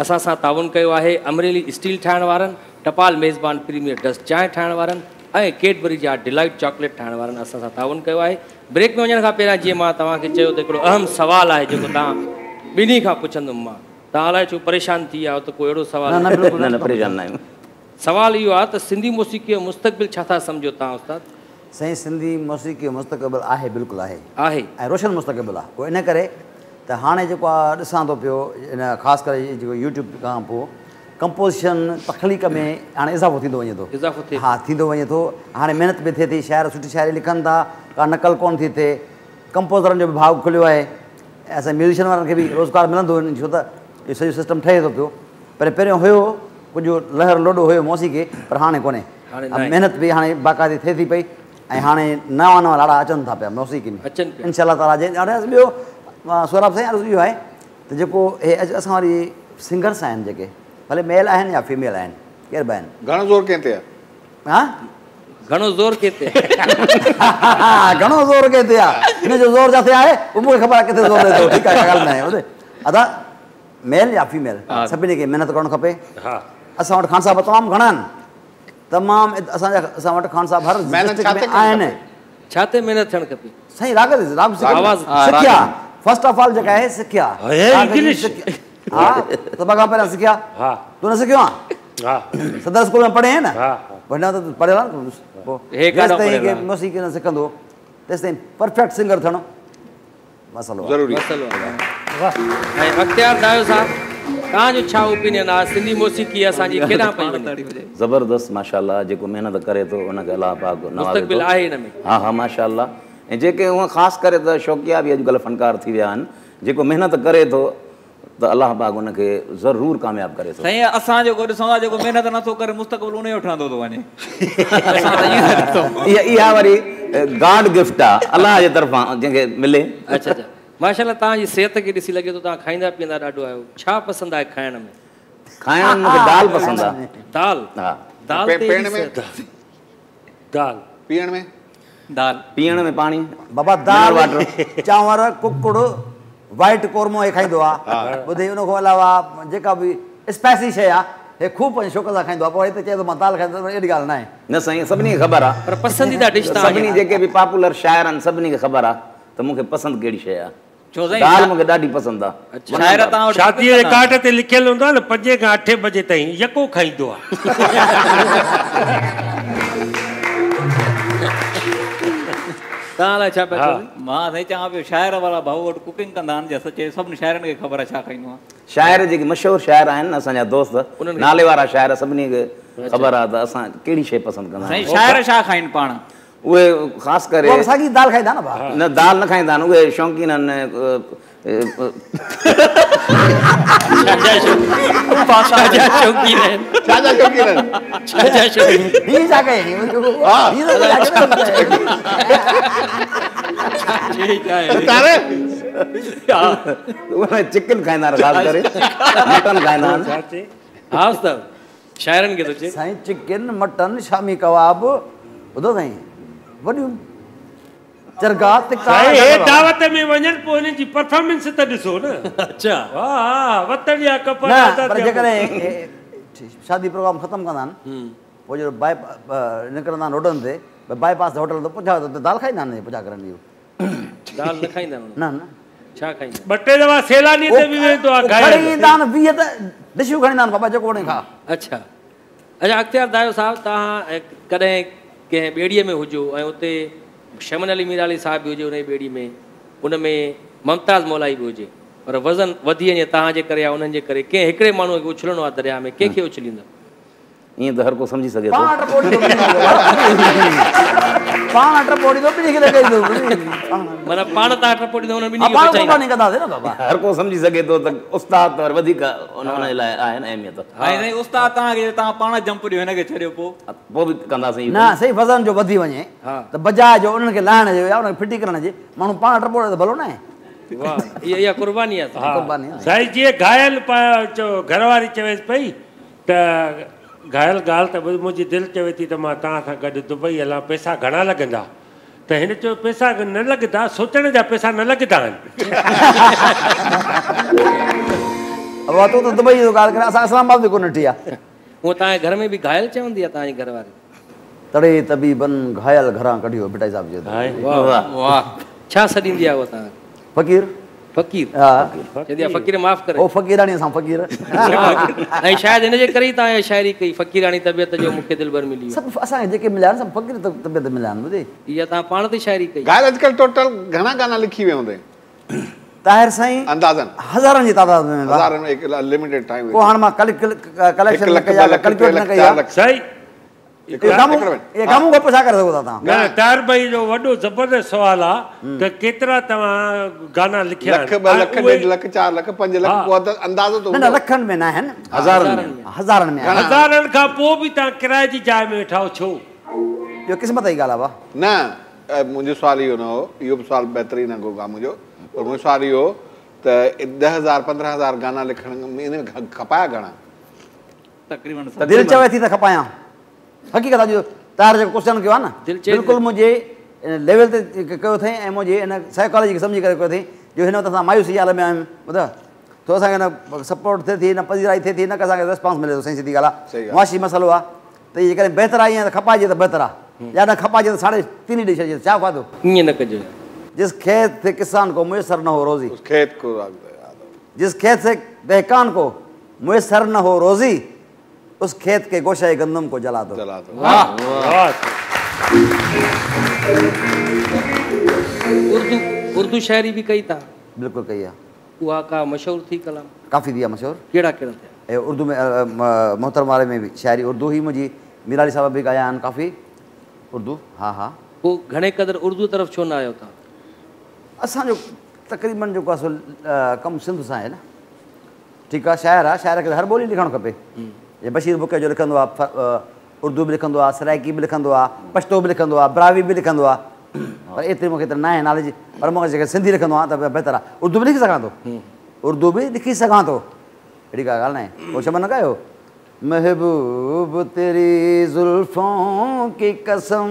असां सां ताउन कयो आहे अमरेली स्टील ठाहिण वारनि, टपाल मेज़बान प्रीमियर डस्ट चांहि ठाहिण वारनि ऐं कैडबरी जा डिलाइट चॉकलेट ठाहिण वारनि असां सां ताउन कयो आहे। ब्रेक में वञण खां पहिरियां जीअं मां तव्हांखे चयो त हिकिड़ो अहम सुवालु आहे जेको तव्हां ॿिन्ही खां पुछंदुमि मां। तव्हां अलाए छो परेशान थी विया त कोई अहिड़ो सुवालु न परेशान न आहियूं। सुवालु इहो आहे त सिंधी मौसीक़ी जो मुस्तक़बिल छा था सम्झो तव्हां उस्ताद? साईं सिंधी मौसीक़ी जो मुस्तक़बिल आहे, बिल्कुलु आहे ऐं रोशन मुस्तक़बिल आहे। उहो इन करे त हाणे जेको आहे ॾिसां थो पियो इन ख़ासि करे जेको यूट्यूब खां पोइ कंपोज़िशन तख़लीक़ में हाणे इज़ाफ़ो थींदो वञे थो। हा थींदो वञे थो। हाणे महिनत बि थिए थी, शाइर सुठी शाइरी लिखनि था, का नकल कोन थी थिए। कंपोज़रनि जो बि भाउ खुलियो आहे, असां म्यूज़िशियन वारनि खे बि रोज़गारु मिलंदो छो त इहो सॼो सिस्टम ठहे थो पियो। पर पहिरियों हुयो कुझु लहर लोॾो हुयो मौसीक़ी, पर हाणे कोन्हे। महिनत बि हाणे बाक़ाइदे थिए थी पई ऐं हाणे नवां नवां लाड़ा अचनि था पिया मौसीक़ी में इंशाअल्लाह ताला। ॿियो सौरभ साईं अर्ज़ु इहो आहे त जेको हे असां वरी सिंगर्स आहिनि जेके भले मेल आहिनि या फीमेल आहिनि, केर बि आहिनि, घणो ज़ोर कंहिं ते आहे? हा घणो ज़ोर कंहिं ते? घणो ज़ोर कंहिं ते आहे, हिनजो ज़ोर जिते आहे उहो मूंखे ख़बर आहे किथे ज़ोर ॾे थो। ठीकु आहे, ॻाल्हि न आहे। अदा मेल या फीमेल सभिनी खे महिनत करणु खपे। असां वटि ख़ान साहिब तमामु घणा आहिनि, तमामु असां वटि ख़ान साहिब हर आहिनि। छा ते महिनत थियणु खपे साईं? राग सिखिया फर्स्ट ऑफ ऑल जेका आहे सिखिया। हा सभ खां पहिरियां सिखिया। तूं न सिखियो आहे? सदर स्कूल में पढ़े है न? वञा त पढ़ियल आहे न। पोइ मौसीक़ी न सिखंदो तेसिताईं परफेक्ट सिंगर थियणो मसलो ज़रूरी। ऐं अख्तियार दायो साहब तव्हांजो छा ओपिनियन आहे सिंधी मौसीक़ी असांजी केॾां पई वञे? ज़बरदस्त माशाअल्लाह। जेको महिनत करे थो उनखे अलाह पाक मुस्तक़बिल आहे हिन में। हा हा माशाअल्लाह। ऐं जेके हूअं ख़ासि करे त शौक़िया बि अॼुकल्ह फ़नकार थी विया आहिनि। जेको महिनत करे थो त अलाह पाक उनखे ज़रूरु कामयाबु करे थो। साईं असां जेको ॾिसूं था जेको महिनत नथो करे मुस्तक़बिल उन जो ठहंदो थो वञे। इहा वरी गॉड गिफ्ट आहे अलाह जे तरफ़ां जंहिंखे मिले। अच्छा अच्छा माशाअल्लाह। तव्हांजी सिहत खे ॾिसी लॻे थो तव्हां खाईंदा पीअंदा ॾाढो आहियो। छा पसंदि आहे खाइण में? खाइण में मूंखे दाल पसंदि आहे। दाल? हा। दाल पीअण में? दाल पीअण में? दाल पीअण में पाणी बाबा दाल चांवर कुकड़ वाइट कोरमो हे खाईंदो आहे। ॿुधे उन खां अलावा जेका बि स्पाइसी शइ आहे हे खूब शौक़ सां खाईंदो आहे। पोइ हिते चए थो मां दाल खाईंदो, अहिड़ी ॻाल्हि न आहे। न साईं सभिनी खे ख़बर आहे। पर पसंदीदा डिश सभिनी जेके बि पॉपुलर शाइर आहिनि सभिनी खे ख़बर आहे त मूंखे पसंदि कहिड़ी शइ आहे। छो साईं दाल मूंखे ॾाढी पसंदि आहे। शाइर तव्हां वटि शादीअ जे कार्ड ते लिखियलु हूंदो आहे न 5 खां 8 बजे ताईं यको खाईंदो आहे। तव्हां लाइ छा पिया चओ? मां साईं चवां पियो शाइर वारा भाऊ वटि कुकिंग कंदा आहिनि जंहिं सचे सभिनी शाइरनि खे ख़बर आहे छा खाईंदो आहे। शाइर जेके मशहूरु शाइर आहिनि न असांजा दोस्त नाले वारा शाइर सभिनी खे ख़बर आहे त असां कहिड़ी शइ पसंदि कंदा साईं। शाइर छा खाइनि पाण? उहे ख़ासि करे साॻी दाल खाईंदा न भाउ? न दाल न खाईंदा आहिनि। उहे शौक़ीन आहिनि चिकन खाईंदा आहिनि, ख़ासि करे मटन खाईंदा आहिनि। हा उस्ताद शाइरनि खे थो चए साईं चिकन मटन शामी कबाब ॿुधो साईं वॾियूं चरगा तिका दावत में वञनि पोइ हिननि जी परफॉर्मेंस त ॾिसो न। अच्छा वाह वतड़िया कपड़ा पर जेकॾहिं शादी प्रोग्राम ख़तमु कंदा आहिनि पोइ जो निकिरंदा आहिनि रोडनि ते बाईपास ते होटल ते पुछा त दाल खाईंदा आहिनि पुछा करनि इहो? दाल न खाईंदा आहिनि? न न छा खाईंदा? 2 दफ़ा सैलानी ते बि वेंदो आहे खणी ईंदा आहिनि 20 त डिशूं खणी ईंदा आहिनि बाबा जेको वणे खा। अच्छा अच्छा अख्तियार दायो साहब तव्हां कॾहिं कंहिं ॿेड़ीअ में हुजो ऐं उते शमन अली मीराली साहिब बि हुजे उन जी ॿेड़ी में, उन में मुमताज़ मौलाई बि हुजे पर वज़न वधी वञे तव्हांजे करे या उन्हनि जे करे कंहिं हिकिड़े माण्हूअ खे उछलणो आहे दरिया में, कंहिंखे उछलींदो? ईअं त हर को सम्झी सघे थो। पाण टपोड़ींदो माना पाण तव्हां टपोड़ींदो उन्हनि ॿिन्ही खे कंदासीं न बाबा। हर को सम्झी सघे थो त उस्ताद त वधीक उन लाइ आहे न अहमियत। साईं उस्ताद तव्हांखे तव्हां पाण जंप ॾियो हिनखे छॾियो पोइ बि कंदासीं न सही वज़न जो वधी वञे त बजाए जो उन्हनि खे लाहिण जो या उनखे फिटी करण जे माण्हू पाण टपोड़े त भलो न आहे। वाह इहा कुर्बानी आहे। साईं जीअं घायल घरवारी चवेसि पई त घायल ॻाल्हि त मुंहिंजी दिलि चवे थी त मां तव्हां सां गॾु दुबई हलां। पैसा घणा लॻंदा? त हिन चयो पैसा न लॻंदा, सोचण जा पैसा न लॻंदा आहिनि। अब तूं त दुबई जो ॻाल्हि करे, असां इस्लामाबाद बि कोन ॾिठी आहे। उहो तव्हांजे घर में बि घायल चवंदी आहे तव्हांजी घरवारी? तड़े तबीबन घायल घरां कढियो बिटाई साहब जे। वाह, छा सॾींदी आहे उहा तव्हां? फ़क़ीर। फ़क़ीर? हा, चवंदी आहे फ़क़ीर माफ़ करे। ओ फ़क़ीराणी असां फ़क़ीर। ऐं शायदि हिन जे करे ई तव्हां शाइरी कई, फ़क़ीराणी तबियत जो मूंखे दिलबर मिली। सभु असांखे जेके मिलिया आहिनि सभु फ़क़ीर तबियत मिलिया आहिनि। ॿुधे, इहा तव्हां पाण ते शाइरी कई? घायल अॼुकल्ह टोटल घणा गाना लिखी विया हूंदे? ताहिर साईं अंदाज़न हज़ारनि जी तादाद में। हज़ारनि में, एक लिमिटेड टाइम। को हाणे मां कलेक्शन न कई आहे, कैलकुलेट न कई आहे। सही। ये कामू को छा करे सघो था तव्हां? न, ताहिर भाई जो वॾो ज़बरदस्त सुवालु आहे त केतिरा तव्हां गाना लिखिया आहिनि? 1 लख, 2 लख, 1.5 लख, 4 लख, 5 लख, को अंदाज़ो तो न लखनि में न आहिनि, हज़ारनि में। हज़ारनि खां पोइ बि तव्हां किराए जी जाइ में वेठा हो, छो? इहो क़िस्मत जी ॻाल्हि आहे। न, मुंहिंजो सुवाल इहो न हो, इहो बि सुवाल बहितरीन न को मुंहिंजो, पर मुंहिंजो सुवाल इहो त 10,000 15,000 गाना लिखण में इन में खपाया घणा? तक़रीबन दिलि चवे थी त खपायां। हक़ीक़त आहे जो तार जेको क्वेश्चन कयो आहे न, बिल्कुलु मुंहिंजे लेवल ते कयो अथई ऐं मुंहिंजे इन साइकोलॉजी खे सम्झी करे कयो अथई जो हिन वक़्तु असां मायूसी हाल में आहियूं। ॿुधायो तो असांखे न सपोर्ट थिए थी, न पजीराई थिए थी, न की असांखे रिस्पॉन्स मिले थो। सही सिधी ॻाल्हि आहे, मुआशी मसइलो आहे। त इहे जेकॾहिं बहितर आहे ईअं त खपाइजे त बहितर आहे, या न खपाइजे त 3.5 ॾेई छॾिजे, छा फ़ाइदो? ईअं न कजो। जिस खेत से किसान को मुयसर न हो रोज़ी, खेत को जिस खेत से दहकान को मुयसर न हो रोज़ी, उस खेत के गोशाए गंदम को जला दो। उर्दू शायरी भी कई था? बिल्कुल कई है। उहा का मशहूर थी कलाम? काफ़ी दिया मशहूर। केड़ा केड़ा थे? उर्दू में मोहतरम वाले में भी शायरी उर्दू ही मुझी मीराली साहब भी गाया आहिनि काफ़ी उर्दू। हाँ हाँ। वो घणे क़दर उर्दू तरफ छो न आयो था? असांजो तक़रीबन जेको आहे कमु सिंध सां आहे न। ठीकु आहे, शाइर आहे, शाइर खे हर ॿोली लिखणु खपे। ये बशीर बुके जो लिखंदो आहे, उर्दू बि लिखंदो आहे, सराइकी बि लिखंदो आहे, पश्तो बि लिखंदो आहे, ब्रावी बि लिखंदो आहे। पर एतिरी मूंखे त न आहे नॉलेज, पर मूंखे जेके सिंधी लिखंदो आहे त बहितर आहे। उर्दू बि लिखी सघां थो, उर्दू बि लिखी सघां थो, अहिड़ी का ॻाल्हि न आहे। पोइ क्षमा न कयो। महबूब तेरी जुल्फों की कसम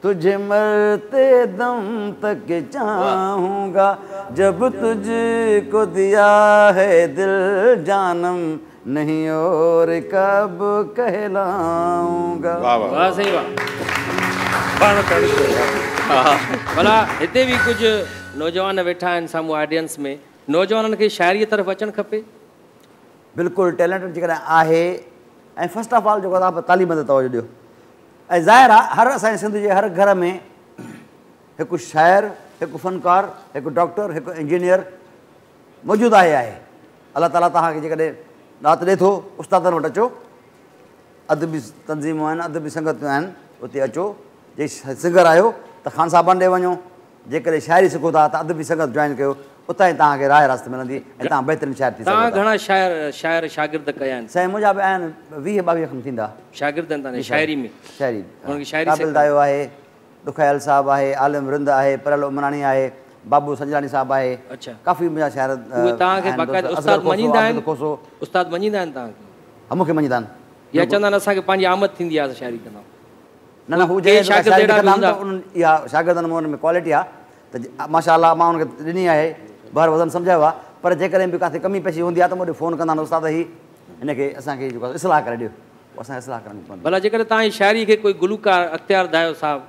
तुझे मरते दम तक चाहूँगा, जब तुझको दिया है दिल जानम नहीं और कब कहलाऊंगा। वाह सही वाह। भला हिते भी कुछ नौजवान वेठा आहिनि साम्हूं ऑडियंस में, नौजवाननि खे शाइरीअ तरफ़ अचणु खपे? बिल्कुलु टैलेंट जेकॾहिं आहे, ऐं फस्ट ऑफ ऑल जेको आहे तालीम ते तवजो ॾियो। ऐं ज़ाहिर आहे हर असांजे सिंध जे हर घर में हिकु शाइर, हिकु फ़नकार, हिकु डॉक्टर, हिकु इंजीनियर मौजूदु आहे। अलाह ताला तव्हांखे जेकॾहिं राति ॾिए थो, उस्तादनि वटि अचो, अदबी तंज़ीमूं आहिनि, अदबी संगतियूं आहिनि, उते अचो। जे सिंगर आहियो त ख़ान साहिबान ॾे वञो, जेकॾहिं शाइरी सिखो था त अदबी संगत जॉइन कयो, उतां ई तव्हांखे राह रास्त मिलंदी ऐं तव्हां बहितरीन शाइर थी सघो। तव्हां घणा शाइर शागिर्द कया आहिनि? साईं मुंहिंजा बि आहिनि 20-22 खनि थींदा शागिर्द आहिनि तव्हांजे शाइरी में? शाइरी उनखे शाइरी काबिल दायो आहे, दुखयाल साहब आहे, आलिम रिंद आहे, परल उमराणी आहे, बाबू संजरानी साहब आहे। अच्छा, काफ़ी मुंहिंजा शाइर तव्हांखे बाक़ाइदा उस्ताद मञींदा आहिनि? उस्ताद मञींदा आहिनि तव्हांखे? हा, मूंखे मञींदा आहिनि। या चवंदा आहिनि असांखे पंहिंजी आमद थींदी आहे शाइरी कंदा? न न, हू इहा शागिर्दनि में हुन में क्वालिटी आहे त माशाअल्लाह मां हुनखे ॾिनी आहे, बर वज़न सम्झायो आहे। पर जेकॾहिं बि किथे कमी पेशी हूंदी आहे त मूं वटि फ़ोन कंदा आहिनि, उस्ताद ही हिनखे असांखे जेको आहे इस्लाह करे ॾियो, असांखे इस्लाह करणी पवंदी। भला जेकॾहिं तव्हांजी शाइरी खे कोई गुलूकार अख़्तियार दायो साहब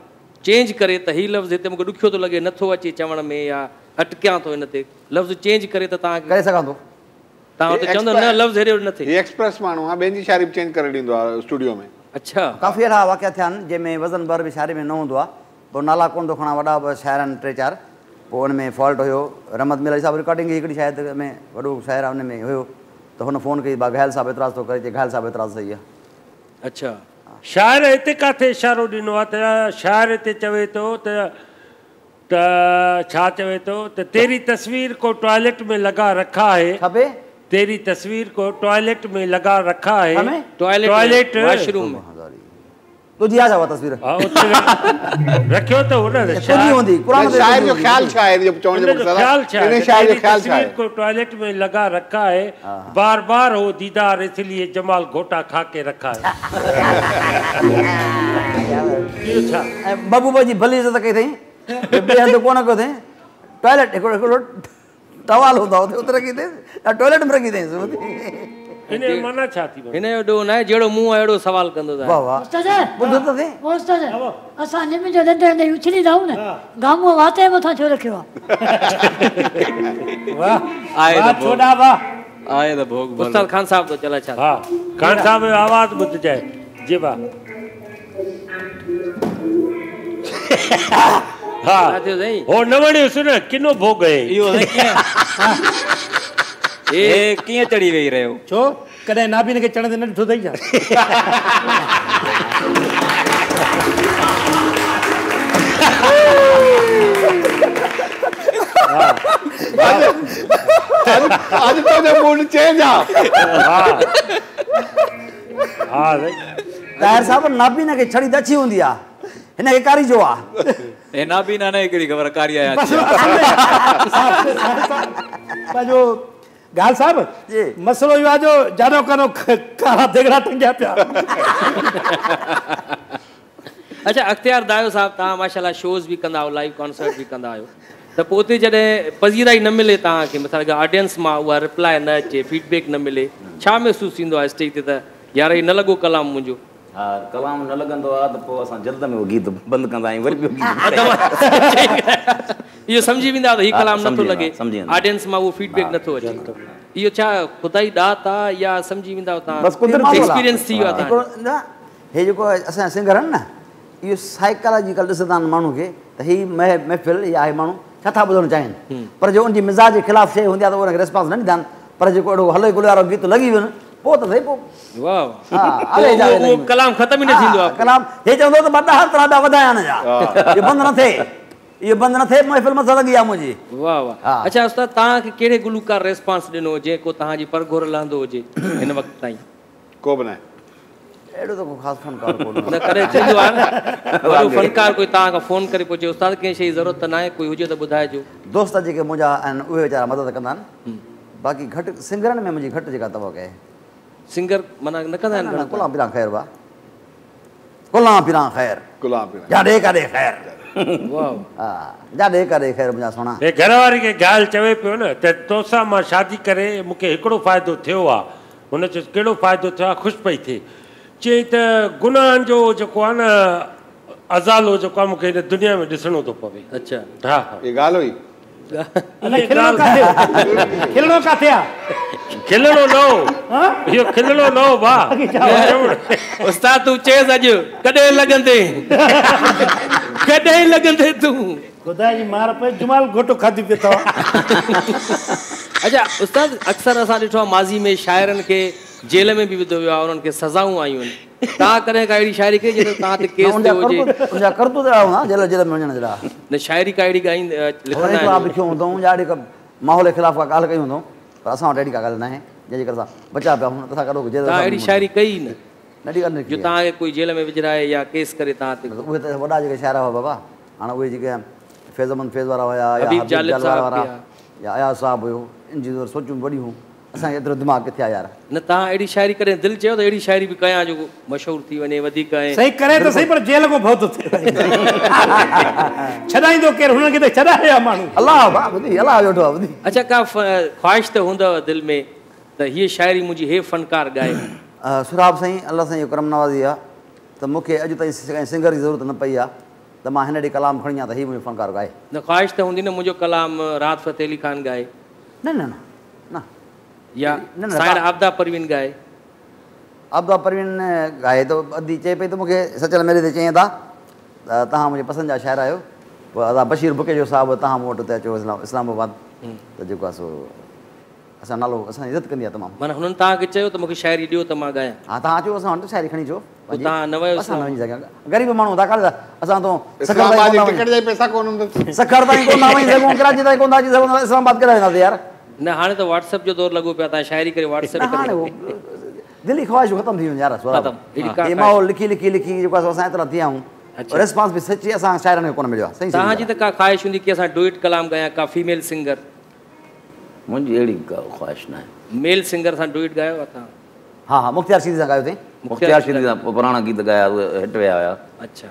चेंज करे त हीउ लफ़्ज़ हिते मूंखे ॾुखियो थो लॻे, नथो अचे चवण में, या अटकियां थो हिन ते, लफ़्ज़ चेंज करे त तव्हांखे करे सघां थो? तव्हां हुते चवंदो न लफ़्ज़ हेॾे न थिए। हीउ एक्सप्रेस माण्हू आहे, ॿियनि जी शाइरी बि चेंज करे ॾींदो आहे स्टूडियो में। अच्छा, काफ़ी अहिड़ा वाक़िया थिया आहिनि जंहिंमें वज़न भर बि शाइरी में न हूंदो आहे, पोइ नाला कोन थो खणा, वॾा शाइर आहिनि 3-4, पोइ हुन में फॉल्ट हुयो। रहमत मिलानी साहिबु रिकॉर्डिंग हिकिड़ी शायदि में वॾो शाइर आहे, हुन में हुयो त हुन फ़ोन कई, घायल साहिबु एतिराज़ थो करे, घायल साहिबु एतिराज़ सही आहे। अच्छा, शाइर हिते किथे इशारो ॾिनो आहे त शाइर हिते चवे थो त छा चवे थो त तेरी तस्वीर को टॉयलेट में लगा रखा है, खपे तेरी तस्वीर को टॉयलेट में लगा रखा है, टॉयलेट वॉशरूम में। तुझी आ जावा तस्वीर रखियो तो हुन तुझी होंदी कुरान शायर जो ख्याल छा है जब चवण जो मसला इन शायर जो ख्याल छा है को टॉयलेट में लगा रखा है बार बार हो दीदार इसलिए जमाल घोटा खा के रखा है बाबू बाजी भली इज्जत कई थई बे हंद कोन को थे टॉयलेट एकड़ो टवाल होता होते उतर की थे टॉयलेट में रखी थे इने माना छा थी इने डो ना जेड़ो मुंह आहे एड़ो सवाल कंदो ता वाह वाह उस्ताद बुधो तो थे उस्ताद असां निम जो दंदे ने उछली दाऊ ने गामो वाते मथा छो रखियो वाह आए वाह तो छोड़ा वाह आए तो भोग भलो। उस्ताद खान साहब तो चला छा हां खान साहब आवाज बुध जाए जी बा हां थियो सही हो न वणियो सुन किनो भोग है इहो ए कीअं चढ़ी वेही रहियो छो कॾहिं नाबिन खे चढ़ंदे न ॾिठो अथई छा आज तो जो मूड चेंज आ हां ताहिर साहब नाबीन खे छड़ी दची हुंदी आ हिन खे कारी जो आ ए नाबीना ने हिकिड़ी ख़बर कारी आया पंहिंजो गाल साहब जी मसलो इहो आहे जो जानो कानो कारा देगड़ा टंगिया पिया अच्छा अख्तियार दायो साहब तव्हां माशाल्लाह शोज़ भी कंदा आहियो लाइव कॉन्सर्ट भी कंदा आहियो त पोइ उते जॾहिं पज़ीराई न मिले तव्हांखे मतिलबु ऑडियंस मां उहा रिप्लाई न अचे फीडबैक न मिले छा महसूसु थींदो आहे स्टेज ते त यार ही न लॻो कलाम मुंहिंजो हा कलाम न लॻंदो आहे त पोइ असां जल्द में उहो गीत बंदि कंदा आहियूं वरी ॿियो इहो सम्झी वेंदा त हीउ कलाम नथो सम्झी लॻे सम्झी वेंदा। ऑडियंस मां उहो फीडबैक नथो अचे इहो छा ख़ुदाई ॾात आहे या सम्झी वेंदा तव्हां बस कुदरती एक्सपीरियंस थी वियो आहे हिकिड़ो न हे जेको असांजा सिंगर आहिनि न इहो साइकोलॉजिकल ॾिसंदा आहिनि माण्हू खे त हीअ महफ़िल या हे माण्हू छा था ॿुधणु चाहिनि पर जो उनजी मिज़ाज जे ख़िलाफ़ु शइ हूंदी आहे त उनखे रिस्पॉन्स न ॾींदा आहिनि पर जेको अहिड़ो हले गुल वारो गीत लॻी वियो न पोइ त थिए पोइ वाह कलाम ख़तम ई न थींदो आहे कलाम हे चवंदो त ॿ ॾह तरह ॿिया वधाया हिन जा इहो बंदि न थिए इहो बंदि न थिए महफ़िल मथां लॻी आहे मुंहिंजी वाह वाह अच्छा उस्ताद तव्हांखे कहिड़े गुलूकार रेस्पॉन्स ॾिनो जेको तव्हांजी परघोर लहंदो हुजे हिन वक़्त ताईं को बि न अहिड़ो त को ख़ासि फनकार कोन्हे न करे थींदो आहे न वॾो फनकार कोई तव्हां खां फ़ोन करे पुछे उस्ताद कंहिं शइ जी ज़रूरत त न आहे कोई हुजे त ॿुधाइजो दोस्त जेके मुंहिंजा आहिनि उहे वीचारा मदद कंदा आहिनि बाक़ी घटि सिंगरनि में मुंहिंजी घटि जेका तवक आहे सिंगर माना न कंदा आहिनि कुलाम पिरां ख़ैर बा कुलाम पिरां ख़ैर गुलाब पिया जाॾे काॾे ख़ैर वाह हा जाॾे काॾे ख़ैर मुंहिंजा सोना हे घरवारी खे ॻाल्हि चवे पियो न त तोसां मां शादी करे मूंखे हिकिड़ो फ़ाइदो थियो आहे हुन चयो कहिड़ो फ़ाइदो थियो आहे ख़ुशि पई थिए चई त गुनाहनि जो जेको आहे न अज़ालो जेको आहे मूंखे हिन दुनिया में ॾिसणो थो पवे अच्छा हा हा ये ॻाल्हि हुई खिलणो काथे आहे खिलणो न हो इहो खिलणो न हो भाउ उस्ताद तूं चएसि अॼु कॾहिं लॻंदे कॾहिं लॻंदे तूं ख़ुदा जी मार पे जुमाल घोटो खाधी पियो अथव अच्छा उस्ताद अक्सर असां ॾिठो आहे माज़ी में शाइरनि खे जेल में बि विधो वियो आहे उन्हनि खे सज़ाऊं आयूं आहिनि तव्हां कॾहिं का अहिड़ी शाइरी कई जंहिं तव्हां ते केस थियो हुजे उनजा करतूत अहिड़ा हूंदा जेल जेल में वञण जे लाइ न शाइरी का अहिड़ी ॻाईंदा लिखंदा लिखंदा आहिनि लिखियो हूंदो या अहिड़ी का माहौल जे ख़िलाफ़ु का ॻाल्हि कई हूंदो पर असां वटि अहिड़ी का ॻाल्हि न आहे जंहिंजे करे असां बचा पिया हूं असां कॾो जेल तव्हां अहिड़ी शाइरी कई न नंढी ॻाल्हि जो तव्हांखे कोई जेल में विझराए या केस करे तव्हां ते उहे त वॾा जेके शाइर हुआ बाबा हाणे उहे जेके फैज़मंद फैज़ वारा हुया या हबीब हबीब जालिब जालिब साहब वारा हुया। या अयाज़ साहब हुयो इन जी सोचूं वॾियूं हुयूं असांखे एतिरो दिमाग़ किथे आहे यार न तव्हां अहिड़ी शाइरी कॾहिं दिलि चयो त अहिड़ी शाइरी बि कयां जेको मशहूरु थी वञे वधीक ऐं सही करे त सही पर जेल को भउ थो थिए छॾाईंदो केरु हुननि खे त छॾाए आहे माण्हू अलाह भाउ ॿुधी अलाह वेठो आहे ॿुधी अच्छा का ख़्वाहिश त हूंदव दिलि में त हीअ शाइरी मुंहिंजी हे फनकार ॻाए सुराब साईं अलाह साईं जो करम नवाज़ी आहे त मूंखे अॼु ताईं कंहिं सिंगर जी ज़रूरत न पई आहे त मां हिन ॾींहुं कलाम खणी आहियां त हीउ मुंहिंजो फनकार ॻाए न ख़्वाहिश त हूंदी न मुंहिंजो कलाम राहत फ़तेह अली ख़ान ॻाए न न न न या न, साहिर आबदा परवीन ॻाए आबदा परवीन ॻाए त अधी चए पई त मूंखे सचल मेले ते चई था त तव्हां मुंहिंजे पसंदि जा शाइर आहियो पोइ अदा बशीर बुकेजो साहिबु तव्हां मूं वटि उते अचो इस्लामाबाद त जेको आहे सो असां नालो असांजी इज़त कंदी आहे तमामु माना हुननि तव्हांखे चयो त मूंखे शाइरी ॾियो त मां ॻायां हा तव्हां अचो असां वटि शाइरी खणी अचो पोइ तव्हां न वयो असां न वञी सघां ग़रीब माण्हू था काॾे असां तो इस्लामाबाद जी टिकट जा पैसा कोन हूंदा सखर ताईं कोन था वञी सघूं कराची ताईं कोन था अची सघूं इस्लामाबाद करे वेंदासीं यार न हाणे त व्हाट्सएप जो दौरु लॻो पियो आहे तव्हां शाइरी करे व्हाट्सएप हाणे करे उहो दिली ख्वाहिश ख़त्म थी वञे यार ये माहौल लिखी लिखी लिखी जेको असां एतिरा थी आहियूं रिस्पॉन्स बि सची असां शाइरनि खे कोन मिलियो आहे सही तव्हांजी त का ख़्वाहिश हूंदी की असां डुएट कलाम ॻायां का फीमेल सिंगर मुंहिंजी अहिड़ी का ख़्वाहिश न आहे मेल सिंगर सां डुएट ॻायो आहे तव्हां हा हा मुख्तियार शीदी सां ॻायो अथई मुख्तियार शीदी सां पुराणा गीत ॻाया उहे हिट विया हुया अच्छा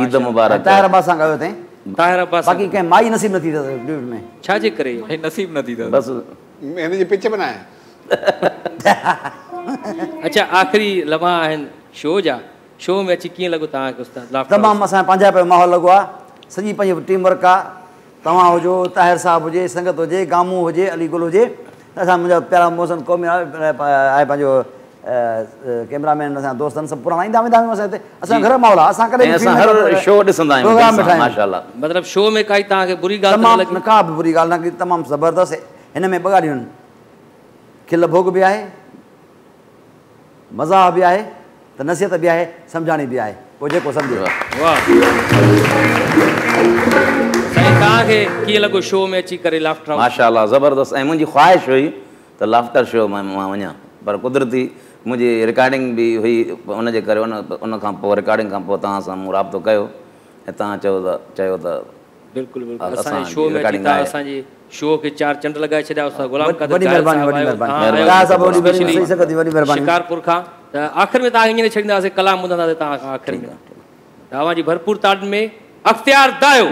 ईद मुबारक ताहिर अब्बास सां ॻायो अथई ताहिर अब्बास बाक़ी कंहिं माई नसीब न थी अथसि ड्यूट में छाजे करे नसीब न थी अथसि बसि हिन जी पिच बनाए अच्छा आख़िरी लम्हा आहिनि शो जा शो में अची कीअं लॻो तव्हांखे उस्ताद तमामु असांजो पंहिंजा पियो माहौल लॻो आहे सॼी पंहिंजी टीम वर्क आहे तव्हां हुजो ताहिर साहिबु हुजे संगत हुजे गामू हुजे अली गुल हुजे असां मुंहिंजा प्यारा मोहसिन क़ौमी आहे पंहिंजो कैमरामैन असां दोस्तनि सभु पुराणा ईंदा वेंदा आहियूं असां हिते असां घर माहौल आहे असां कॾहिं असां हर शो ॾिसंदा आहियूं प्रोग्राम ठाहियूं माशाल्लाह मतिलबु शो में काई तव्हांखे बुरी ॻाल्हि तमामु न का बि बुरी ॻाल्हि न की तमामु ज़बरदस्त हिन में ॿ ॻाल्हियूं आहिनि खिल भोग बि आहे मज़ा बि आहे त नसीहत बि आहे सम्झाणी बि आहे पोइ जेको सम्झे वाह साईं तव्हांखे कीअं लॻो शो में अची करे लाफ्टर हाउस माशाल्लाह ज़बरदस्त ऐं मुंहिंजी ख़्वाहिश हुई त लाफ्टर शो में मां वञा पर कुदरती मुंहिंजी रिकॉर्डिंग बि हुई उनजे करे उन खां पोइ रिकॉर्डिंग खां पोइ तव्हां सां मूं राब्तो कयो ऐं तव्हां चयो त बिल्कुलु बिल्कुलु असांजे शो में अची तव्हां असांजे शो खे 4 चंड लॻाए छॾिया उस्ताद गुलाम क़ादिर वॾी महिरबानी शिकारपुर खां त आख़िर में तव्हांखे ईअं छॾींदासीं कलाम ॿुधंदासीं तव्हां खां आख़िर में तव्हांजी भरपूर ताड़ में अख़्तियार दायो